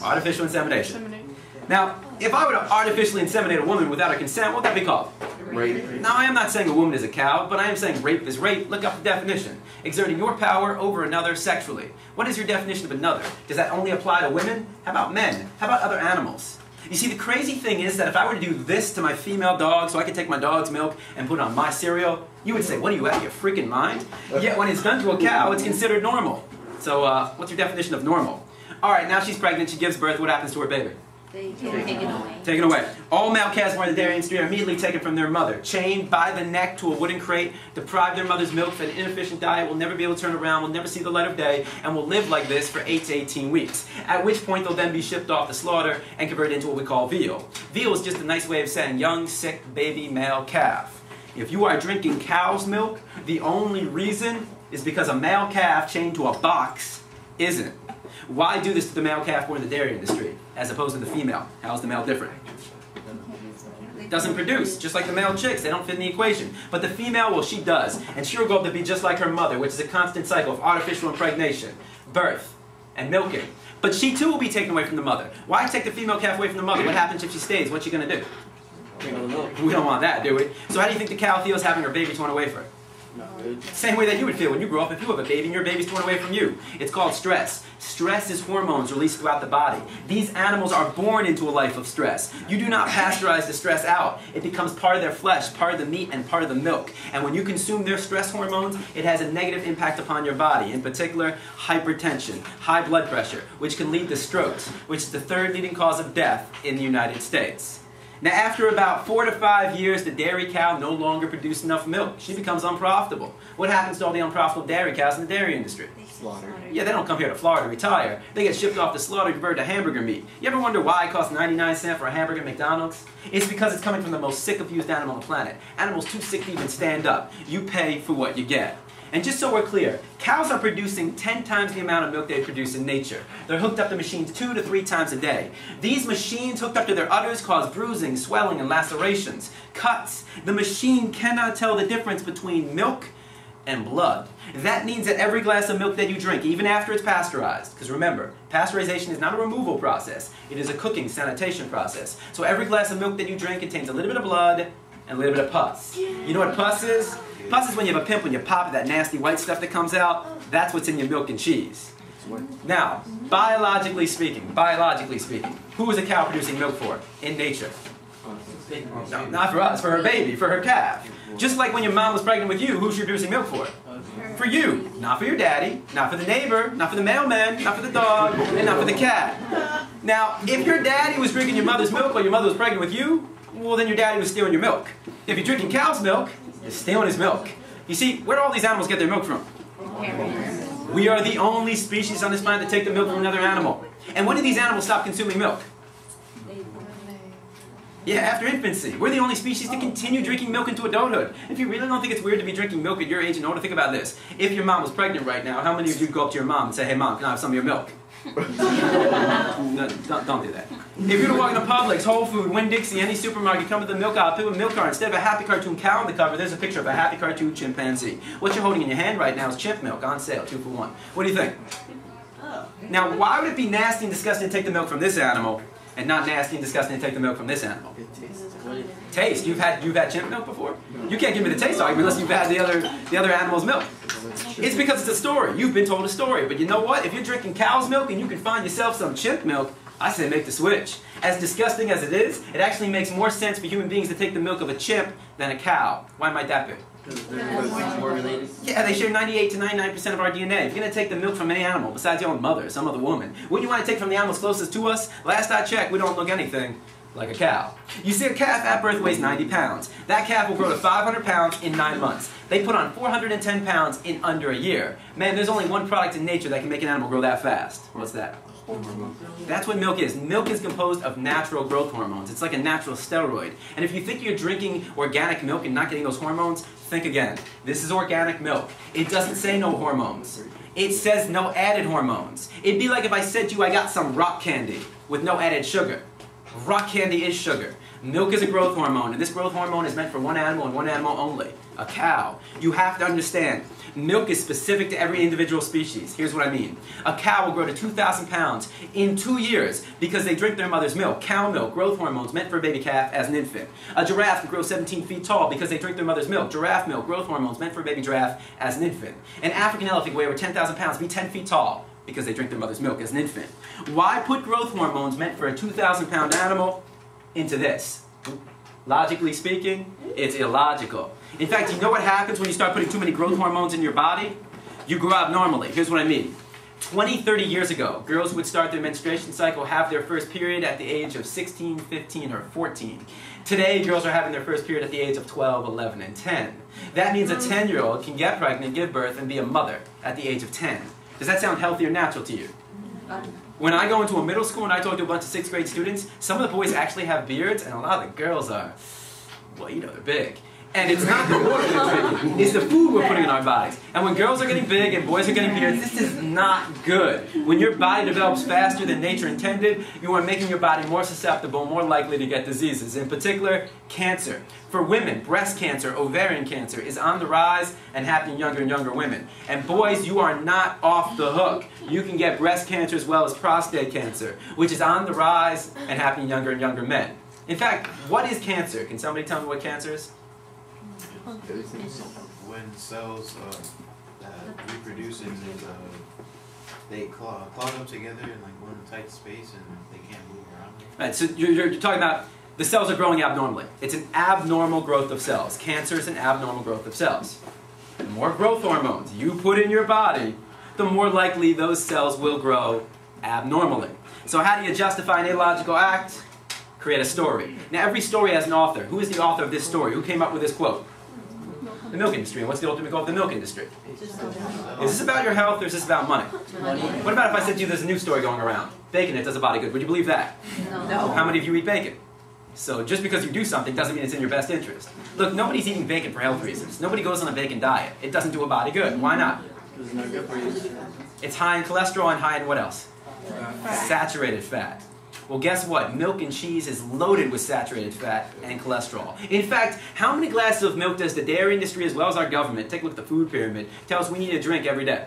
Speaker 1: Artificial insemination. Now, if I were to artificially inseminate a woman without her consent, what would that be called?
Speaker 3: Rape.
Speaker 1: Now, I am not saying a woman is a cow, but I am saying rape is rape. Look up the definition. Exerting your power over another sexually. What is your definition of another? Does that only apply to women? How about men? How about other animals? You see, the crazy thing is that if I were to do this to my female dog so I could take my dog's milk and put it on my cereal, you would say, what are you, out of your freaking mind? Yet when it's done to a cow, it's considered normal. So what's your definition of normal? All right, now she's pregnant, she gives birth, what happens to her baby?
Speaker 2: Taken away.
Speaker 1: Taken away. All male calves born in the dairy industry are immediately taken from their mother, chained by the neck to a wooden crate, deprived their mother's milk, fed an inefficient diet, will never be able to turn around, will never see the light of day, and will live like this for 8 to 18 weeks. At which point they'll then be shipped off to slaughter and converted into what we call veal. Veal is just a nice way of saying young, sick, baby male calf. If you are drinking cow's milk, the only reason is because a male calf chained to a box isn't. Why do this to the male calf born in the dairy industry, as opposed to the female? How is the male different? Doesn't produce, just like the male chicks. They don't fit in the equation. But the female, well, she does. And she'll grow up to be just like her mother, which is a constant cycle of artificial impregnation, birth, and milking. But she too will be taken away from the mother. Why take the female calf away from the mother? What happens if she stays? What's she going to do? We don't want that, do we? So how do you think the cow feels having her baby torn away from her? Same way that you would feel when you grow up if you have a baby and your baby's torn away from you. It's called stress. Stress is hormones released throughout the body. These animals are born into a life of stress. You do not pasteurize the stress out. It becomes part of their flesh, part of the meat, and part of the milk. And when you consume their stress hormones, it has a negative impact upon your body. In particular, hypertension, high blood pressure, which can lead to strokes, which is the third leading cause of death in the United States. Now, after about 4 to 5 years, the dairy cow no longer produces enough milk. She becomes unprofitable. What happens to all the unprofitable dairy cows in the dairy industry?
Speaker 3: Slaughter.
Speaker 1: Yeah, they don't come here to Florida to retire. They get shipped off to slaughter, converted to hamburger meat. You ever wonder why it costs 99 cents for a hamburger at McDonald's? It's because it's coming from the most sick, abused animal on the planet. Animals too sick to even stand up. You pay for what you get. And just so we're clear, cows are producing 10 times the amount of milk they produce in nature. They're hooked up to machines 2 to 3 times a day. These machines hooked up to their udders cause bruising, swelling, and lacerations, cuts. The machine cannot tell the difference between milk and blood. That means that every glass of milk that you drink, even after it's pasteurized, because remember, pasteurization is not a removal process, it is a cooking, sanitation process. So every glass of milk that you drink contains a little bit of blood and a little bit of pus. You know what pus is? Pus is when you have a pimple and you pop it, that nasty white stuff that comes out. That's what's in your milk and cheese. Now, biologically speaking, who is a cow producing milk for in nature? No, not for us, for her baby, for her calf. Just like when your mom was pregnant with you, who's she producing milk for? For you. Not for your daddy, not for the neighbor, not for the mailman, not for the dog, and not for the cat. Now, if your daddy was drinking your mother's milk while your mother was pregnant with you, well, then your daddy was stealing your milk. If you're drinking cow's milk, you're stealing his milk. You see, where do all these animals get their milk from? We are the only species on this planet that take the milk from another animal. And when did these animals stop consuming milk? Yeah, after infancy. We're the only species to continue drinking milk into adulthood. If you really don't think it's weird to be drinking milk at your age and older, think about this. If your mom was pregnant right now, how many of you go up to your mom and say, hey mom, can I have some of your milk? No, don't do that. If you were to walk into Publix, Whole Foods, Winn-Dixie, any supermarket, come to the milk aisle, pick up a milk cart. Instead of a happy cartoon cow on the cover, there's a picture of a happy cartoon chimpanzee. What you're holding in your hand right now is chimp milk on sale, 2 for 1. What do you think? Now, why would it be nasty and disgusting to take the milk from this animal and not nasty and disgusting to take the milk from this animal? Taste. You've had chimp milk before? You can't give me the taste argument unless you've had the other animal's milk. It's because it's a story. You've been told a story. But you know what? If you're drinking cow's milk and you can find yourself some chimp milk, I say make the switch. As disgusting as it is, it actually makes more sense for human beings to take the milk of a chimp than a cow. Why might that be?
Speaker 3: More related.
Speaker 1: Yeah, they share 98 to 99% of our DNA. If you're going to take the milk from any animal, besides your own mother, some other woman, wouldn't you want to take from the animals closest to us? Last I checked, we don't look anything like a cow. You see, a calf at birth weighs 90 pounds. That calf will grow to 500 pounds in 9 months. They put on 410 pounds in under a year. Man, there's only one product in nature that can make an animal grow that fast. What's that? That's what milk is. Milk is composed of natural growth hormones. It's like a natural steroid. And if you think you're drinking organic milk and not getting those hormones, think again. This is organic milk. It doesn't say no hormones. It says no added hormones. It'd be like if I said to you I got some rock candy with no added sugar. Rock candy is sugar. Milk is a growth hormone, and this growth hormone is meant for one animal and one animal only, a cow. You have to understand, milk is specific to every individual species. Here's what I mean. A cow will grow to 2,000 pounds in 2 years because they drink their mother's milk. Cow milk, growth hormones, meant for a baby calf as an infant. A giraffe can grow 17 feet tall because they drink their mother's milk. Giraffe milk, growth hormones, meant for a baby giraffe as an infant. An African elephant can weigh over 10,000 pounds, be 10 feet tall. Because they drink their mother's milk as an infant. Why put growth hormones meant for a 2,000-pound animal into this? Logically speaking, it's illogical. In fact, you know what happens when you start putting too many growth hormones in your body? You grow abnormally. Here's what I mean. 20, 30 years ago, girls would start their menstruation cycle, have their first period at the age of 16, 15, or 14. Today, girls are having their first period at the age of 12, 11, and 10. That means a 10-year-old can get pregnant, give birth, and be a mother at the age of 10. Does that sound healthy or natural to you? When I go into a middle school and I talk to a bunch of 6th grade students, some of the boys actually have beards, and a lot of the girls are, well, you know, they're big. And it's not the water they're drinking, it's the food we're putting in our bodies. And when girls are getting big and boys are getting beards, this is not good. When your body develops faster than nature intended, you are making your body more susceptible, more likely to get diseases, in particular, cancer. For women, breast cancer, ovarian cancer is on the rise and happening younger and younger women. And boys, you are not off the hook. You can get breast cancer as well as prostate cancer, which is on the rise and happening younger and younger men. In fact, what is cancer? Can somebody tell me what cancer is?
Speaker 3: When cells reproduce and they clog up together in like one tight space and they can't move around.
Speaker 1: Right, so you're talking about the cells are growing abnormally. It's an abnormal growth of cells. Cancer is an abnormal growth of cells. The more growth hormones you put in your body, the more likely those cells will grow abnormally. So how do you justify an illogical act? Create a story. Now every story has an author. Who is the author of this story? Who came up with this quote? The milk industry. And what's the ultimate goal of the milk industry? Is this about your health or is this about money? What about if I said to you there's a new story going around? Bacon, it does a body good. Would you believe that? No. How many of you eat bacon? So just because you do something doesn't mean it's in your best interest. Look, nobody's eating bacon for health reasons. Nobody goes on a bacon diet. It doesn't do a body good. Why not?
Speaker 3: It's not good for you.
Speaker 1: It's high in cholesterol and high in what else? Saturated fat. Well, guess what? Milk and cheese is loaded with saturated fat and cholesterol. In fact, how many glasses of milk does the dairy industry as well as our government, take a look at the food pyramid, tell us we need to drink every day?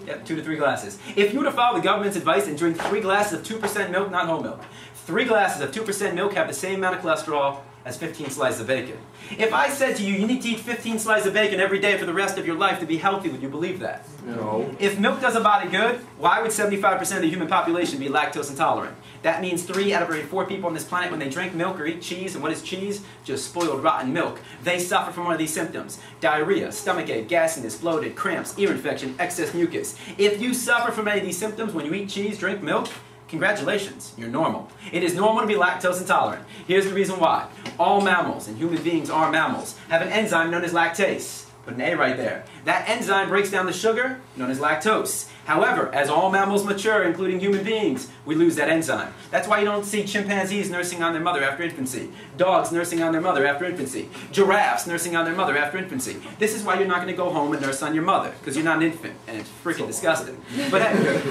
Speaker 1: Yep, 2 to 3 glasses. If you were to follow the government's advice and drink 3 glasses of 2% milk, not whole milk, 3 glasses of 2% milk have the same amount of cholesterol as 15 slices of bacon. If I said to you, you need to eat 15 slices of bacon every day for the rest of your life to be healthy, would you believe that?
Speaker 3: No.
Speaker 1: If milk does a body good, why would 75% of the human population be lactose intolerant? That means 3 out of every 4 people on this planet, when they drink milk or eat cheese, and what is cheese? Just spoiled, rotten milk. They suffer from one of these symptoms: diarrhea, stomachache, gasiness, bloated, cramps, ear infection, excess mucus. If you suffer from any of these symptoms when you eat cheese, drink milk, congratulations, you're normal. It is normal to be lactose intolerant. Here's the reason why. All mammals, and human beings are mammals, have an enzyme known as lactase. Put an A right there. That enzyme breaks down the sugar known as lactose. However, as all mammals mature, including human beings, we lose that enzyme. That's why you don't see chimpanzees nursing on their mother after infancy, dogs nursing on their mother after infancy, giraffes nursing on their mother after infancy. This is why you're not going to go home and nurse on your mother, because you're not an infant, and it's freaking disgusting. But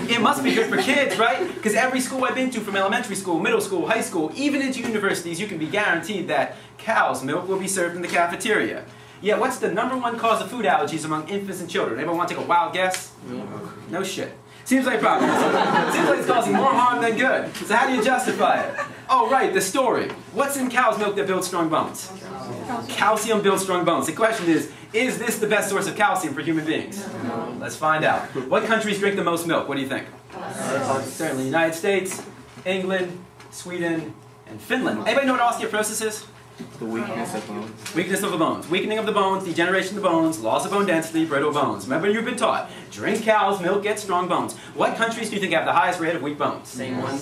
Speaker 1: it must be good for kids, right? Because every school I've been to, from elementary school, middle school, high school, even into universities, you can be guaranteed that cow's milk will be served in the cafeteria. Yeah, what's the #1 cause of food allergies among infants and children? Anyone want to take a wild guess? No shit. Seems like probably. Seems like it's causing more harm than good. So how do you justify it? Oh, right, the story. What's in cow's milk that builds strong bones? Calcium builds strong bones. The question is this the best source of calcium for human beings? Let's find out. What countries drink the most milk? What do you think? Certainly the United States, England, Sweden, and Finland. Anybody know what osteoporosis is?
Speaker 3: The weakness of bones.
Speaker 1: Weakness of the bones. Weakening of the bones, degeneration of the bones, loss of bone density, brittle bones. Remember, you've been taught, drink cow's milk, get strong bones. What countries do you think have the highest rate of weak bones?
Speaker 2: Same one.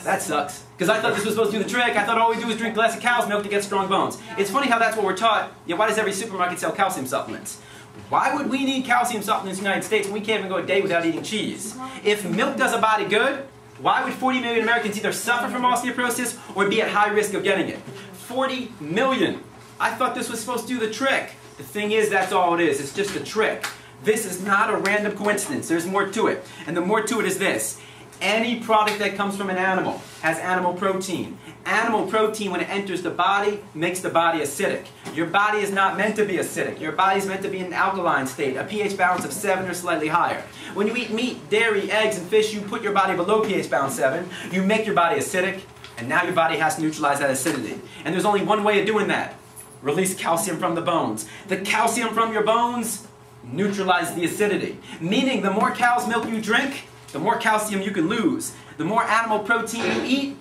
Speaker 1: That sucks. Because I thought this was supposed to do the trick. I thought all we do is drink a glass of cow's milk to get strong bones. It's funny how that's what we're taught. Yeah, why does every supermarket sell calcium supplements? Why would we need calcium supplements in the United States when we can't even go a day without eating cheese? If milk does a body good, why would 40 million Americans either suffer from osteoporosis or be at high risk of getting it? 40 million. I thought this was supposed to do the trick. The thing is, that's all it is. It's just a trick. This is not a random coincidence. There's more to it. And the more to it is this. Any product that comes from an animal has animal protein. Animal protein, when it enters the body, makes the body acidic. Your body is not meant to be acidic. Your body is meant to be in an alkaline state, a pH balance of 7 or slightly higher. When you eat meat, dairy, eggs, and fish, you put your body below pH balance 7. You make your body acidic, and now your body has to neutralize that acidity. And there's only one way of doing that. Release calcium from the bones. The calcium from your bones neutralize the acidity. Meaning the more cow's milk you drink, the more calcium you can lose. The more animal protein you eat,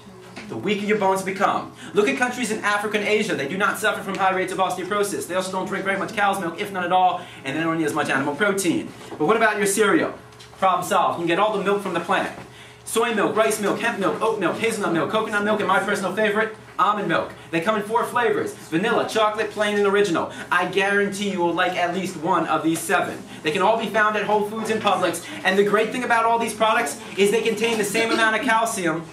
Speaker 1: the weaker your bones become. Look at countries in Africa and Asia. They do not suffer from high rates of osteoporosis. They also don't drink very much cow's milk, if none at all, and they don't need as much animal protein. But what about your cereal? Problem solved. You can get all the milk from the plant. Soy milk, rice milk, hemp milk, oat milk, hazelnut milk, coconut milk, and my personal favorite, almond milk. They come in 4 flavors: vanilla, chocolate, plain, and original. I guarantee you will like at least one of these 7. They can all be found at Whole Foods and Publix, and the great thing about all these products is they contain the same amount of calcium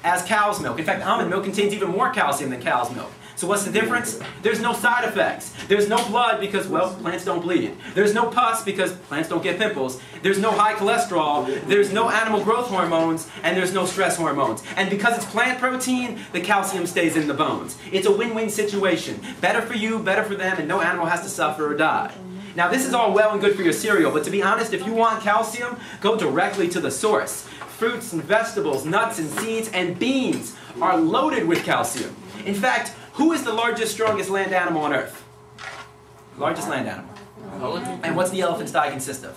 Speaker 1: as cow's milk. In fact, almond milk contains even more calcium than cow's milk. So what's the difference? There's no side effects. There's no blood because, well, plants don't bleed. There's no pus because plants don't get pimples. There's no high cholesterol. There's no animal growth hormones. And there's no stress hormones. And because it's plant protein, the calcium stays in the bones. It's a win-win situation. Better for you, better for them, and no animal has to suffer or die. Now, this is all well and good for your cereal, but to be honest, if you want calcium, go directly to the source. Fruits and vegetables, nuts and seeds, and beans are loaded with calcium. In fact, who is the largest, strongest land animal on Earth? Largest land animal. And what's the elephant's diet consist of?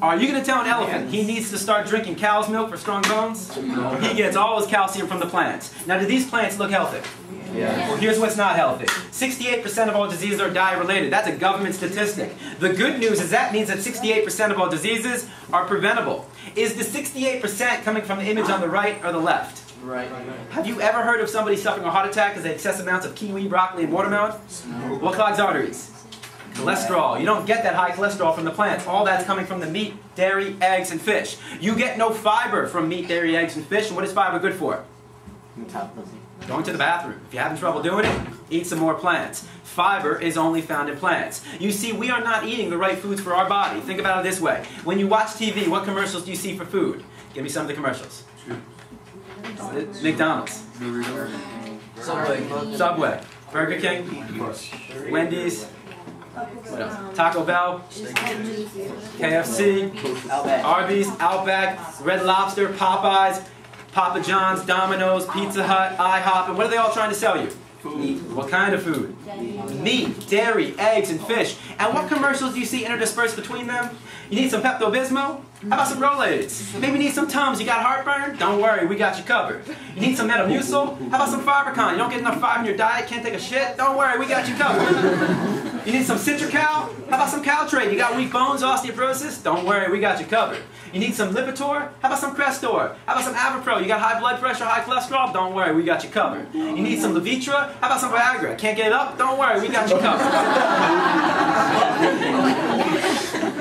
Speaker 1: Are you going to tell an elephant he needs to start drinking cow's milk for strong bones? He gets all his calcium from the plants. Now, do these plants look healthy? Yeah. Well, here's what's not healthy. 68% of all diseases are diet-related. That's a government statistic. The good news is that means that 68% of all diseases are preventable. Is the 68% coming from the image on the right or the left?
Speaker 2: Right.
Speaker 1: Have you ever heard of somebody suffering a heart attack because they had excess amounts of kiwi, broccoli, and watermelon? No. What clogs arteries? Cholesterol. You don't get that high cholesterol from the plants. All that's coming from the meat, dairy, eggs, and fish. You get no fiber from meat, dairy, eggs, and fish. And what is fiber good for?
Speaker 2: Metabolism.
Speaker 1: Going to the bathroom. If you're having trouble doing it, eat some more plants. Fiber is only found in plants. You see, we are not eating the right foods for our body. Think about it this way. When you watch TV, what commercials do you see for food? Give me some of the commercials. McDonald's. Subway. Burger King. Wendy's. What else? Taco Bell. KFC. Arby's. Outback. Red Lobster. Popeyes. Papa John's. Domino's. Pizza Hut. IHOP. And what are they all trying to sell you? Food. What kind of food? Meat, dairy, eggs, and fish. And what commercials do you see interdispersed between them? You need some Pepto-Bismol? How about some Rolaids? Maybe you need some Tums. You got heartburn? Don't worry, we got you covered. You need some Metamucil? How about some Fibercon? You don't get enough fiber in your diet, can't take a shit? Don't worry, we got you covered. You need some Citracal? How about some Caltrate? You got weak bones, osteoporosis? Don't worry, we got you covered. You need some Lipitor? How about some Crestor? How about some Avapro? You got high blood pressure, high cholesterol? Don't worry, we got you covered. You need some Levitra? How about some Viagra? Can't get up? Don't worry, we got you covered.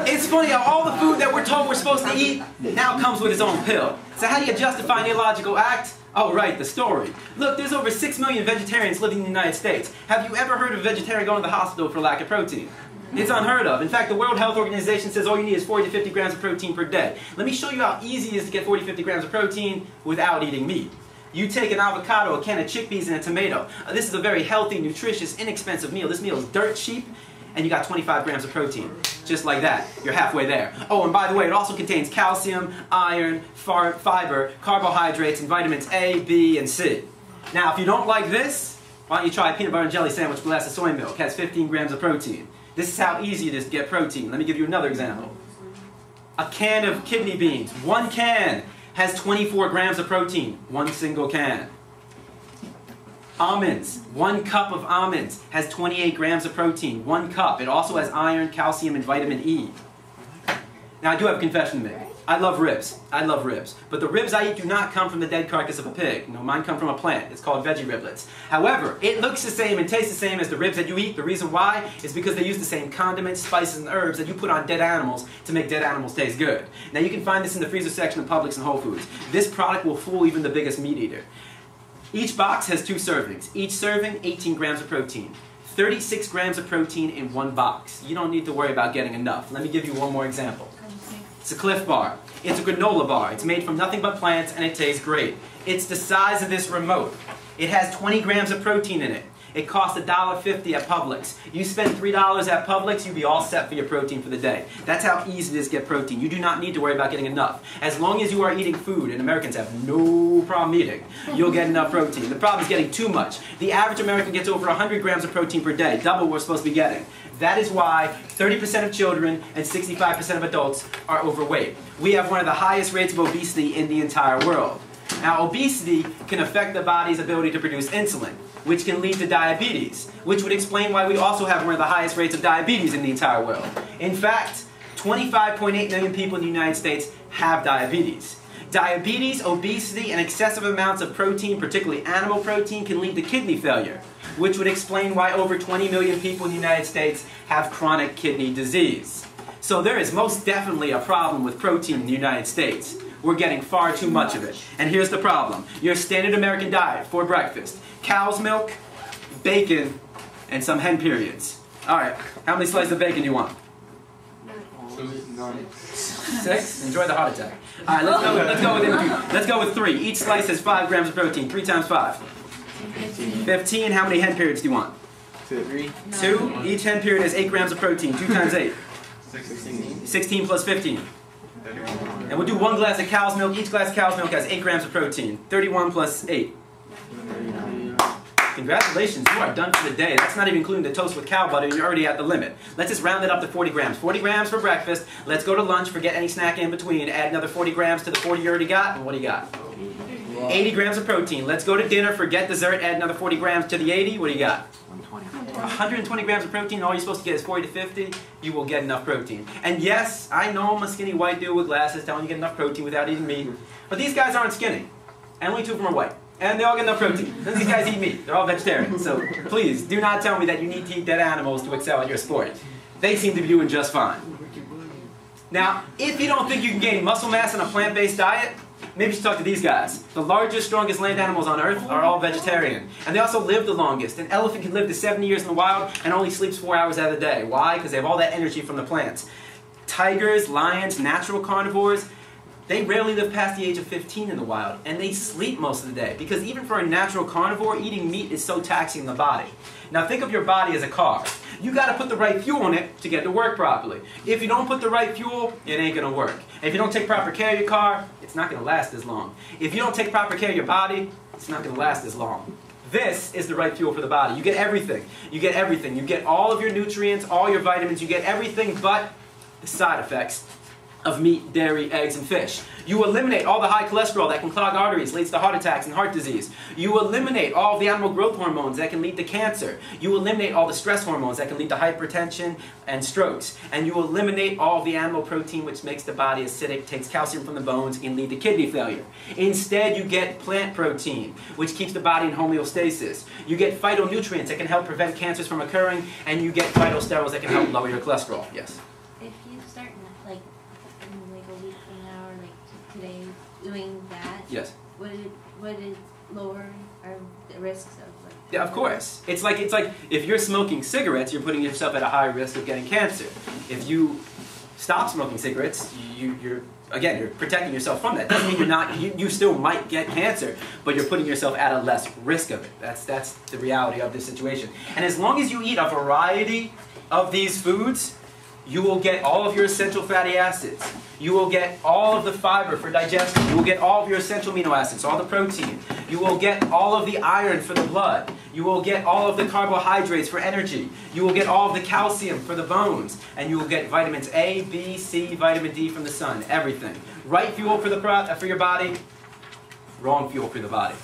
Speaker 1: It's funny how all the food that we're told we're supposed to eat now comes with its own pill. So how do you justify an illogical act? Oh, right, the story. Look, there's over 6 million vegetarians living in the United States. Have you ever heard of a vegetarian going to the hospital for lack of protein? It's unheard of. In fact, the World Health Organization says all you need is 40 to 50 grams of protein per day. Let me show you how easy it is to get 40 to 50 grams of protein without eating meat. You take an avocado, a can of chickpeas, and a tomato. This is a very healthy, nutritious, inexpensive meal. This meal is dirt cheap, and you got 25 grams of protein. Just like that. You're halfway there. Oh, and by the way, it also contains calcium, iron, fiber, carbohydrates, and vitamins A, B, and C. Now, if you don't like this, why don't you try a peanut butter and jelly sandwich with a glass of soy milk? It has 15 grams of protein. This is how easy it is to get protein. Let me give you another example. A can of kidney beans. One can has 24 grams of protein. One single can. Almonds. 1 cup of almonds has 28 grams of protein. 1 cup. It also has iron, calcium, and vitamin E. Now, I do have a confession to make. I love ribs. I love ribs. But the ribs I eat do not come from the dead carcass of a pig. No, mine come from a plant. It's called veggie riblets. However, it looks the same and tastes the same as the ribs that you eat. The reason why is because they use the same condiments, spices, and herbs that you put on dead animals to make dead animals taste good. Now, you can find this in the freezer section of Publix and Whole Foods. This product will fool even the biggest meat eater. Each box has 2 servings. Each serving, 18 grams of protein. 36 grams of protein in 1 box. You don't need to worry about getting enough. Let me give you one more example. It's a Cliff Bar. It's a granola bar. It's made from nothing but plants and it tastes great. It's the size of this remote. It has 20 grams of protein in it. It costs $1.50 at Publix. You spend $3 at Publix, you'll be all set for your protein for the day. That's how easy it is to get protein. You do not need to worry about getting enough. As long as you are eating food, and Americans have no problem eating, you'll get enough protein. The problem is getting too much. The average American gets over 100 grams of protein per day, double what we're supposed to be getting. That is why 30% of children and 65% of adults are overweight. We have one of the highest rates of obesity in the entire world. Now, obesity can affect the body's ability to produce insulin, which can lead to diabetes, which would explain why we also have one of the highest rates of diabetes in the entire world. In fact, 25.8 million people in the United States have diabetes. Diabetes, obesity, and excessive amounts of protein, particularly animal protein, can lead to kidney failure, which would explain why over 20 million people in the United States have chronic kidney disease. So there is most definitely a problem with protein in the United States. We're getting far too much of it. And here's the problem. Your standard American diet for breakfast: cow's milk, bacon, and some hen periods. All right, how many slices of bacon do you want? 6? Enjoy the heart attack. All right, let's go with 3. Each slice has 5 grams of protein. 3 times 5. 15. How many hen periods do you want?
Speaker 5: 3.
Speaker 1: 2. Each hen period has 8 grams of protein. 2 times 8. 16 plus 15. And we'll do 1 glass of cow's milk. Each glass of cow's milk has 8 grams of protein. 31 plus 8. Congratulations, you are done for the day. That's not even including the toast with cow butter. You're already at the limit. Let's just round it up to 40 grams. 40 grams for breakfast. Let's go to lunch. Forget any snack in between. Add another 40 grams to the 40 you already got. And what do you got? 80 grams of protein. Let's go to dinner. Forget dessert. Add another 40 grams to the 80. What do you got? 120 grams of protein. All you're supposed to get is 40 to 50. You will get enough protein. And yes, I know I'm a skinny white dude with glasses telling you to get enough protein without eating meat. But these guys aren't skinny. And only 2 of them are white. And they all get enough protein. And these guys eat meat. They're all vegetarian. So please, do not tell me that you need to eat dead animals to excel at your sport. They seem to be doing just fine. Now, if you don't think you can gain muscle mass on a plant-based diet, maybe you should talk to these guys. The largest, strongest land animals on Earth are all vegetarian. And they also live the longest. An elephant can live to 70 years in the wild and only sleeps 4 hours out of the day. Why? Because they have all that energy from the plants. Tigers, lions, natural carnivores, they rarely live past the age of 15 in the wild, and they sleep most of the day, because even for a natural carnivore, eating meat is so taxing on the body. Now think of your body as a car. You got to put the right fuel in it to get it to work properly. If you don't put the right fuel, it ain't going to work. And if you don't take proper care of your car, it's not going to last as long. If you don't take proper care of your body, it's not going to last as long. This is the right fuel for the body. You get everything. You get everything. You get all of your nutrients, all your vitamins. You get everything but the side effects of meat, dairy, eggs, and fish. You eliminate all the high cholesterol that can clog arteries, leads to heart attacks and heart disease. You eliminate all of the animal growth hormones that can lead to cancer. You eliminate all the stress hormones that can lead to hypertension and strokes. And you eliminate all of the animal protein, which makes the body acidic, takes calcium from the bones, and lead to kidney failure. Instead, you get plant protein, which keeps the body in homeostasis. You get phytonutrients that can help prevent cancers from occurring, and you get phytosterols that can help lower your cholesterol. Yes?
Speaker 2: If you start like a week from now or like today doing that,
Speaker 1: Yes.
Speaker 2: would it lower the risks of like?
Speaker 1: Yeah, of course. It's like if you're smoking cigarettes, you're putting yourself at a high risk of getting cancer. If you stop smoking cigarettes, you're protecting yourself from that. Doesn't mean you still might get cancer, but you're putting yourself at a less risk of it. That's the reality of this situation. And as long as you eat a variety of these foods, you will get all of your essential fatty acids. You will get all of the fiber for digestion. You will get all of your essential amino acids, all the protein. You will get all of the iron for the blood. You will get all of the carbohydrates for energy. You will get all of the calcium for the bones. And you will get vitamins A, B, C, vitamin D from the sun, everything. Right fuel for your body, wrong fuel for the body.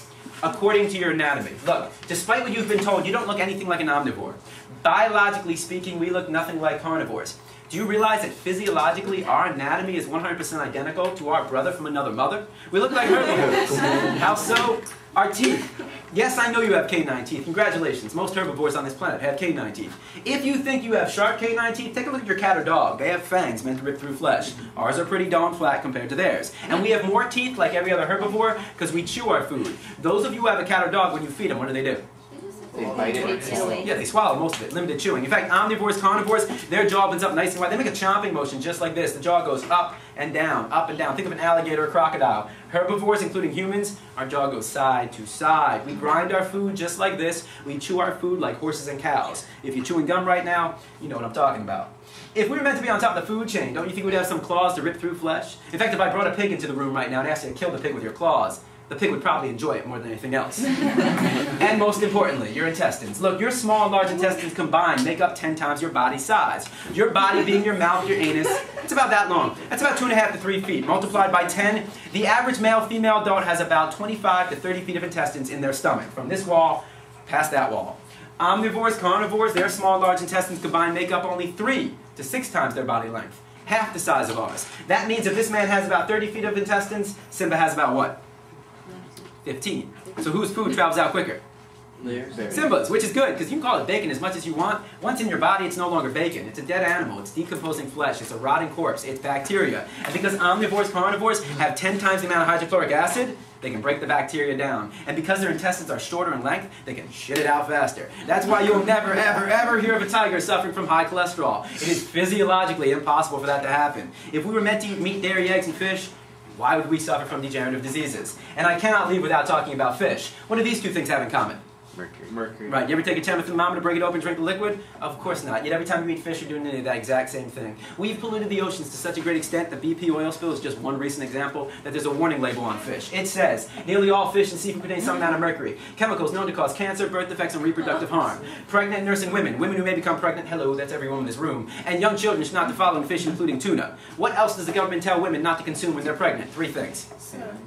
Speaker 1: According to your anatomy. Look, despite what you've been told, you don't look anything like an omnivore. Biologically speaking, we look nothing like carnivores. Do you realize that physiologically our anatomy is 100% identical to our brother from another mother? We look like herbivores. How so? Our teeth. Yes, I know you have canine teeth. Congratulations. Most herbivores on this planet have canine teeth. If you think you have sharp canine teeth, take a look at your cat or dog. They have fangs meant to rip through flesh. Ours are pretty darn flat compared to theirs. And we have more teeth like every other herbivore because we chew our food. Those of you who have a cat or dog, when you feed them, what do?
Speaker 2: They just have
Speaker 3: They bite it.
Speaker 1: Yeah, they swallow most of it, limited chewing. In fact, omnivores, carnivores, their jaw opens up nice and wide. They make a chomping motion just like this. The jaw goes up and down, up and down. Think of an alligator or crocodile. Herbivores, including humans, our jaw goes side to side. We grind our food just like this. We chew our food like horses and cows. If you're chewing gum right now, you know what I'm talking about. If we were meant to be on top of the food chain, don't you think we'd have some claws to rip through flesh? In fact, if I brought a pig into the room right now and asked you to kill the pig with your claws, the pig would probably enjoy it more than anything else. And most importantly, your intestines. Look, your small and large intestines combined make up 10 times your body size. Your body being your mouth, your anus, it's about that long. That's about 2.5 to 3 feet. Multiplied by 10, the average male, female adult has about 25 to 30 feet of intestines in their stomach, from this wall past that wall. Omnivores, carnivores, their small and large intestines combined make up only 3 to 6 times their body length. Half the size of ours. That means if this man has about 30 feet of intestines, Simba has about what? 15. So whose food travels out quicker? Simba's, which is good, because you can call it bacon as much as you want. Once in your body, it's no longer bacon. It's a dead animal. It's decomposing flesh. It's a rotting corpse. It's bacteria. And because omnivores, carnivores have 10 times the amount of hydrochloric acid, they can break the bacteria down. And because their intestines are shorter in length, they can shit it out faster. That's why you'll never, ever, ever hear of a tiger suffering from high cholesterol. It is physiologically impossible for that to happen. If we were meant to eat meat, dairy, eggs, and fish, why would we suffer from degenerative diseases? And I cannot leave without talking about fish. What do these two things have in common?
Speaker 3: Mercury.
Speaker 1: Right, you ever take a thermometer, break it open, drink the liquid? Of course not. Yet every time you eat fish, you're doing that exact same thing. We've polluted the oceans to such a great extent that BP oil spill is just one recent example that there's a warning label on fish. It says, nearly all fish and seafood contain some amount of mercury. Chemicals known to cause cancer, birth defects, and reproductive harm. Pregnant and nursing women, women who may become pregnant, hello, that's every woman in this room, and young children should not be following fish, including tuna. What else does the government tell women not to consume when they're pregnant? 3 things.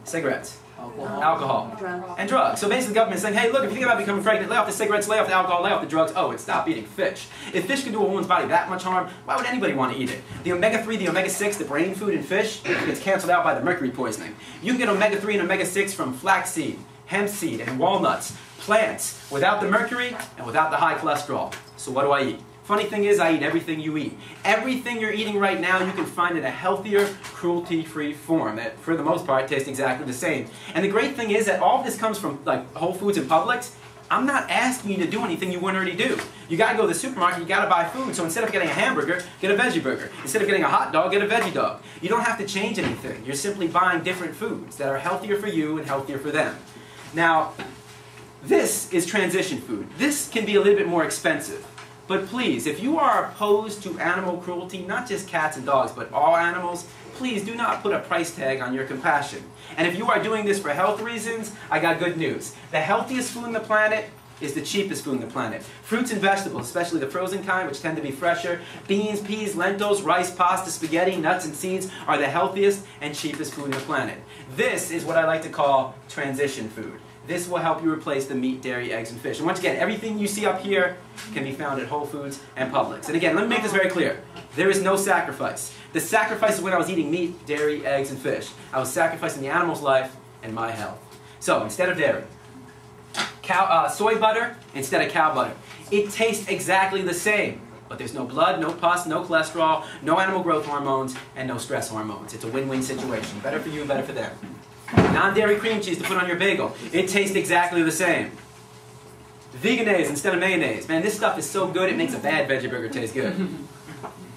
Speaker 1: Cigarettes. Alcohol. And drugs. So basically the government is saying, hey, look, if you think about becoming pregnant, lay off the cigarettes, lay off the alcohol, lay off the drugs, oh, and stop eating fish. If fish can do a woman's body that much harm, why would anybody want to eat it? The omega-3, the omega-6, the brain food in fish gets canceled out by the mercury poisoning. You can get omega-3 and omega-6 from flaxseed, hemp seed, and walnuts, plants, without the mercury and without the high cholesterol. So what do I eat? Funny thing is, I eat everything you eat. Everything you're eating right now, you can find in a healthier, cruelty-free form that, for the most part, tastes exactly the same. And the great thing is that all of this comes from like Whole Foods and Publix. I'm not asking you to do anything you wouldn't already do. You gotta go to the supermarket, you gotta buy food. So instead of getting a hamburger, get a veggie burger. Instead of getting a hot dog, get a veggie dog. You don't have to change anything. You're simply buying different foods that are healthier for you and healthier for them. Now, this is transition food. This can be a little bit more expensive. But please, if you are opposed to animal cruelty, not just cats and dogs, but all animals, please do not put a price tag on your compassion. And if you are doing this for health reasons, I got good news. The healthiest food on the planet is the cheapest food on the planet. Fruits and vegetables, especially the frozen kind, which tend to be fresher, beans, peas, lentils, rice, pasta, spaghetti, nuts, and seeds are the healthiest and cheapest food on the planet. This is what I like to call transition food. This will help you replace the meat, dairy, eggs, and fish. And once again, everything you see up here can be found at Whole Foods and Publix. And again, let me make this very clear. There is no sacrifice. The sacrifice is when I was eating meat, dairy, eggs, and fish. I was sacrificing the animal's life and my health. So, instead of dairy, soy butter instead of cow butter. It tastes exactly the same. But there's no blood, no pus, no cholesterol, no animal growth hormones, and no stress hormones. It's a win-win situation. Better for you, better for them. Non-dairy cream cheese to put on your bagel. It tastes exactly the same. Veganism instead of mayonnaise. Man, this stuff is so good it makes a bad veggie burger taste good.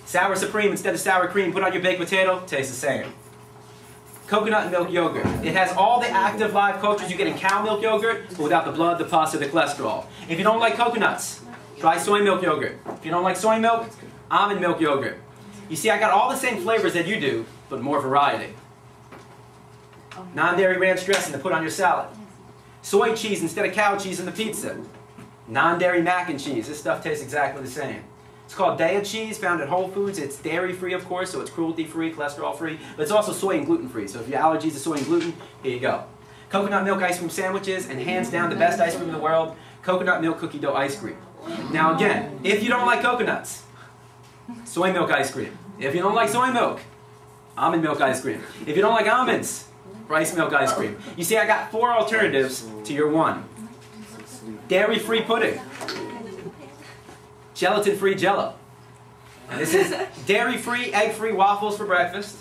Speaker 1: Sour Supreme instead of sour cream put on your baked potato, tastes the same. Coconut milk yogurt. It has all the active live cultures you get in cow milk yogurt, but without the blood, the pus, or the cholesterol. If you don't like coconuts, try soy milk yogurt. If you don't like soy milk, almond milk yogurt. You see, I got all the same flavors that you do, but more variety. Non-dairy ranch dressing to put on your salad. Soy cheese instead of cow cheese in the pizza. Non-dairy mac and cheese. This stuff tastes exactly the same. It's called Daiya cheese, found at Whole Foods. It's dairy-free, of course, so it's cruelty-free, cholesterol-free, but it's also soy and gluten-free. So if your allergies to soy and gluten, here you go. Coconut milk ice cream sandwiches, and hands down the best ice cream in the world, coconut milk cookie dough ice cream. Now again, if you don't like coconuts, soy milk ice cream. If you don't like soy milk, almond milk ice cream. If you don't like almonds, rice milk ice cream. You see, I got 4 alternatives to your 1. Dairy-free pudding. Gelatin-free Jell-O. And this is dairy-free, egg-free waffles for breakfast.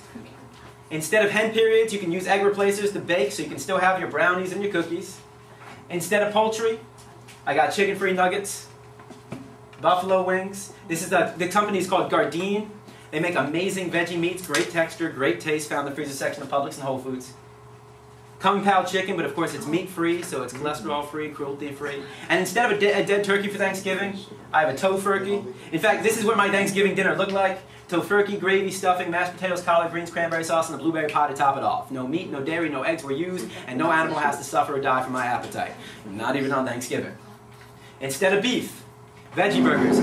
Speaker 1: Instead of hen periods, you can use egg replacers to bake so you can still have your brownies and your cookies. Instead of poultry, I got chicken-free nuggets, buffalo wings. This is the company is called Gardein. They make amazing veggie meats, great texture, great taste, found in the freezer section of Publix and Whole Foods. Kung Pao chicken, but of course it's meat-free, so it's cholesterol-free, cruelty-free. And instead of a dead turkey for Thanksgiving, I have a tofurkey. In fact, this is what my Thanksgiving dinner looked like. Tofurkey, gravy, stuffing, mashed potatoes, collard greens, cranberry sauce, and a blueberry pie to top it off. No meat, no dairy, no eggs were used, and no animal has to suffer or die from my appetite. Not even on Thanksgiving. Instead of beef, veggie burgers.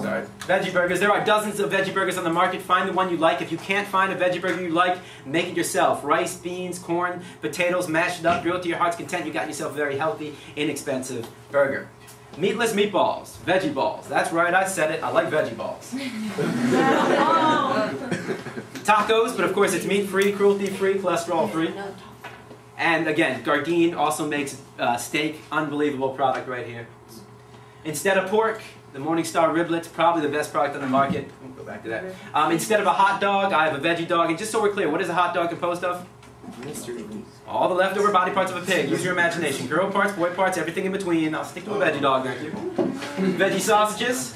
Speaker 1: Sorry. Veggie burgers. There are dozens of veggie burgers on the market. Find the one you like. If you can't find a veggie burger you like, make it yourself. Rice, beans, corn, potatoes, mashed it up, grilled to your heart's content. You got yourself a very healthy, inexpensive burger. Meatless meatballs, veggie balls. That's right, I said it. I like veggie balls. Tacos, but of course it's meat-free, cruelty-free, cholesterol-free. And again, Gardein also makes steak. Unbelievable product right here. Instead of pork, the Morningstar riblets, probably the best product on the market. We'll go back to that. Instead of a hot dog, I have a veggie dog. And just so we're clear, what is a hot dog composed of? All the leftover body parts of a pig. Use your imagination. Girl parts, boy parts, everything in between. I'll stick to a veggie dog, thank you. Veggie sausages.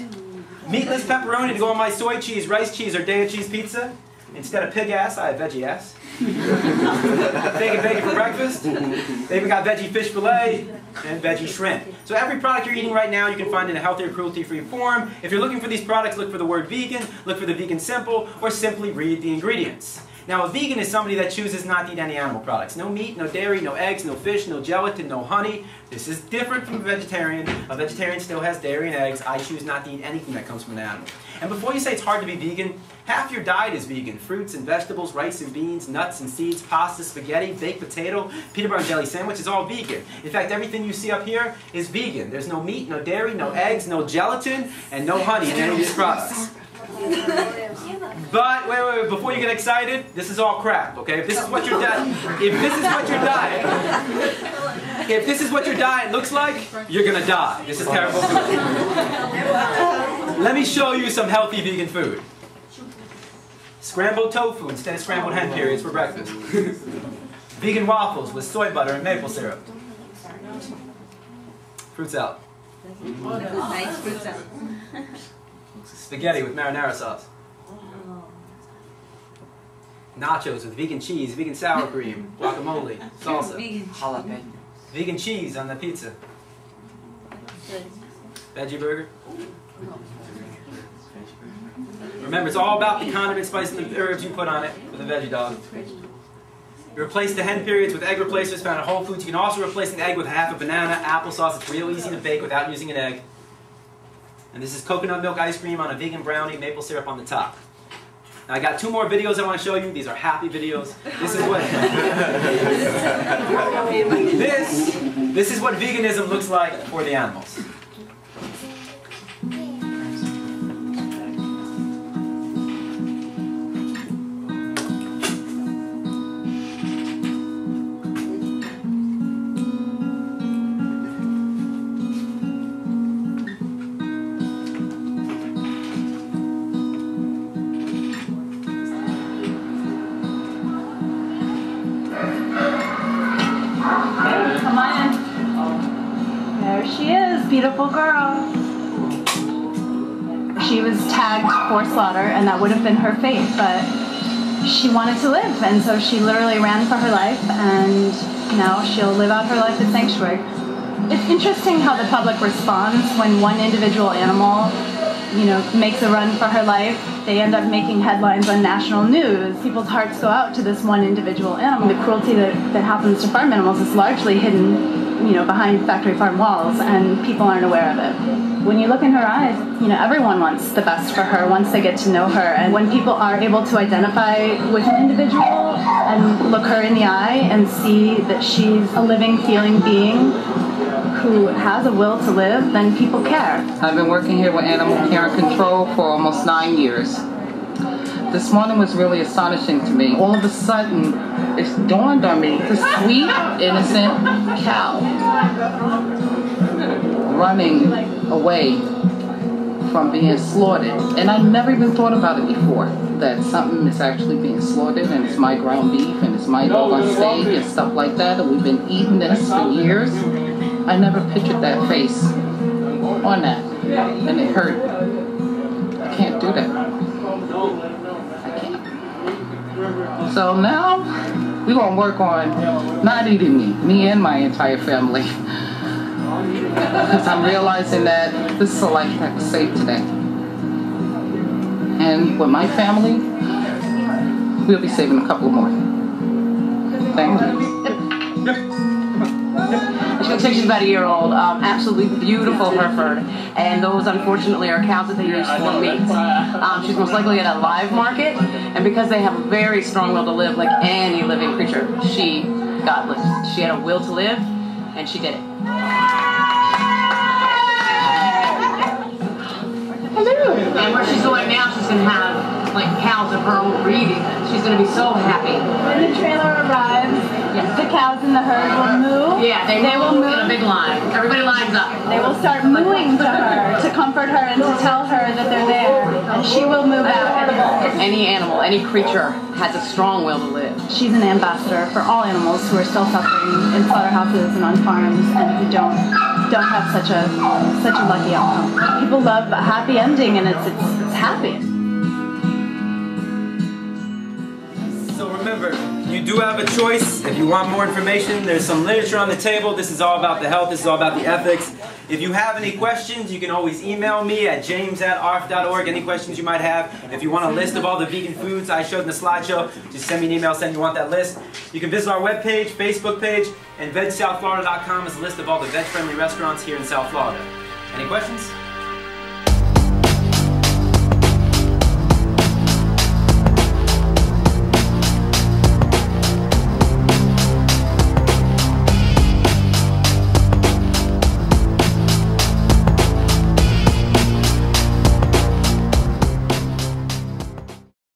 Speaker 1: Meatless pepperoni to go on my soy cheese, rice cheese, or Daiya cheese pizza. Instead of pig ass, I have veggie ass. Bacon for breakfast. They even got veggie fish fillet and veggie shrimp. So every product you're eating right now you can find in a healthy or cruelty-free form. If you're looking for these products, look for the word vegan, look for the vegan symbol, or simply read the ingredients. Now a vegan is somebody that chooses not to eat any animal products. No meat, no dairy, no eggs, no fish, no gelatin, no honey. This is different from a vegetarian. A vegetarian still has dairy and eggs. I choose not to eat anything that comes from an animal. And before you say it's hard to be vegan, half your diet is vegan. Fruits and vegetables, rice and beans, nuts and seeds, pasta, spaghetti, baked potato, peanut butter and jelly sandwich is all vegan. In fact, everything you see up here is vegan. There's no meat, no dairy, no eggs, no gelatin, and no honey in any of these products. But wait, before you get excited, this is all crap, okay? If this is what your diet looks like, you're gonna die. This is terrible food. Let me show you some healthy vegan food. Scrambled tofu instead of scrambled hen periods for breakfast. Vegan waffles with soy butter and maple syrup. Fruit salad.
Speaker 2: Nice fruit salad.
Speaker 1: Spaghetti with marinara sauce. Nachos with vegan cheese, vegan sour cream, guacamole, salsa.
Speaker 2: Vegan.
Speaker 6: Jalapeno.
Speaker 1: Vegan cheese on the pizza. Veggie burger. Remember, it's all about the condiment, spice, and the herbs you put on it for the veggie dog. You replace the hen periods with egg replacers found at Whole Foods. You can also replace an egg with half a banana, applesauce. It's real easy to bake without using an egg. And this is coconut milk ice cream on a vegan brownie, maple syrup on the top. Now I got two more videos I want to show you. These are happy videos. This is what veganism looks like for the animals.
Speaker 7: Beautiful girl. She was tagged for slaughter, and that would have been her fate, but she wanted to live, and so she literally ran for her life, and now she'll live out her life at sanctuary. It's interesting how the public responds when one individual animal, makes a run for her life. They end up making headlines on national news. People's hearts go out to this one individual animal. The cruelty that happens to farm animals is largely hidden behind factory farm walls, and people aren't aware of it. When you look in her eyes, everyone wants the best for her once they get to know her. And when people are able to identify with an individual and look her in the eye and see that she's a living, feeling being who has a will to live, then people care.
Speaker 6: I've been working here with animal care and control for almost 9 years. This morning was really astonishing to me. All of a sudden, it's dawned on me, the sweet, innocent cow running away from being slaughtered. And I never even thought about it before, that something is actually being slaughtered, and it's my ground beef, and it's my dog on steak and stuff like that, and we've been eating this for years. I never pictured that face on that, and it hurt. I can't do that. I can't. So now, we're gonna work on not eating me and my entire family. Because I'm realizing that this is a life I can save today. And with my family, we'll be saving a couple more. Thank you.
Speaker 8: She looks like she's about a year old. Absolutely beautiful Hereford. And those, unfortunately, are cows that they use for meat. She's most likely at a live market. And because they have a very strong will to live, like any living creature, she had a will to live, and she did it. And where she's going now, she's going to have like cows of her own breeding. She's going to be so happy.
Speaker 7: When the trailer arrives, the cows in the herd will move.
Speaker 8: Yeah, they will move in a big line. Everybody lines up.
Speaker 7: They will start mooing to her to comfort her and to tell her that they're there. And she will move out.
Speaker 8: Any animal, any creature has a strong will to live.
Speaker 7: She's an ambassador for all animals who are still suffering in slaughterhouses and on farms and who don't have such a lucky outcome. People love a happy ending, and it's happy.
Speaker 1: So remember, you do have a choice. If you want more information, there's some literature on the table. This is all about the health. This is all about the ethics. If you have any questions, you can always email me at james@arff.org. Any questions you might have. If you want a list of all the vegan foods I showed in the slideshow, just send me an email saying you want that list. You can visit our webpage, Facebook page, and vegsouthflorida.com is a list of all the veg-friendly restaurants here in South Florida. Any questions?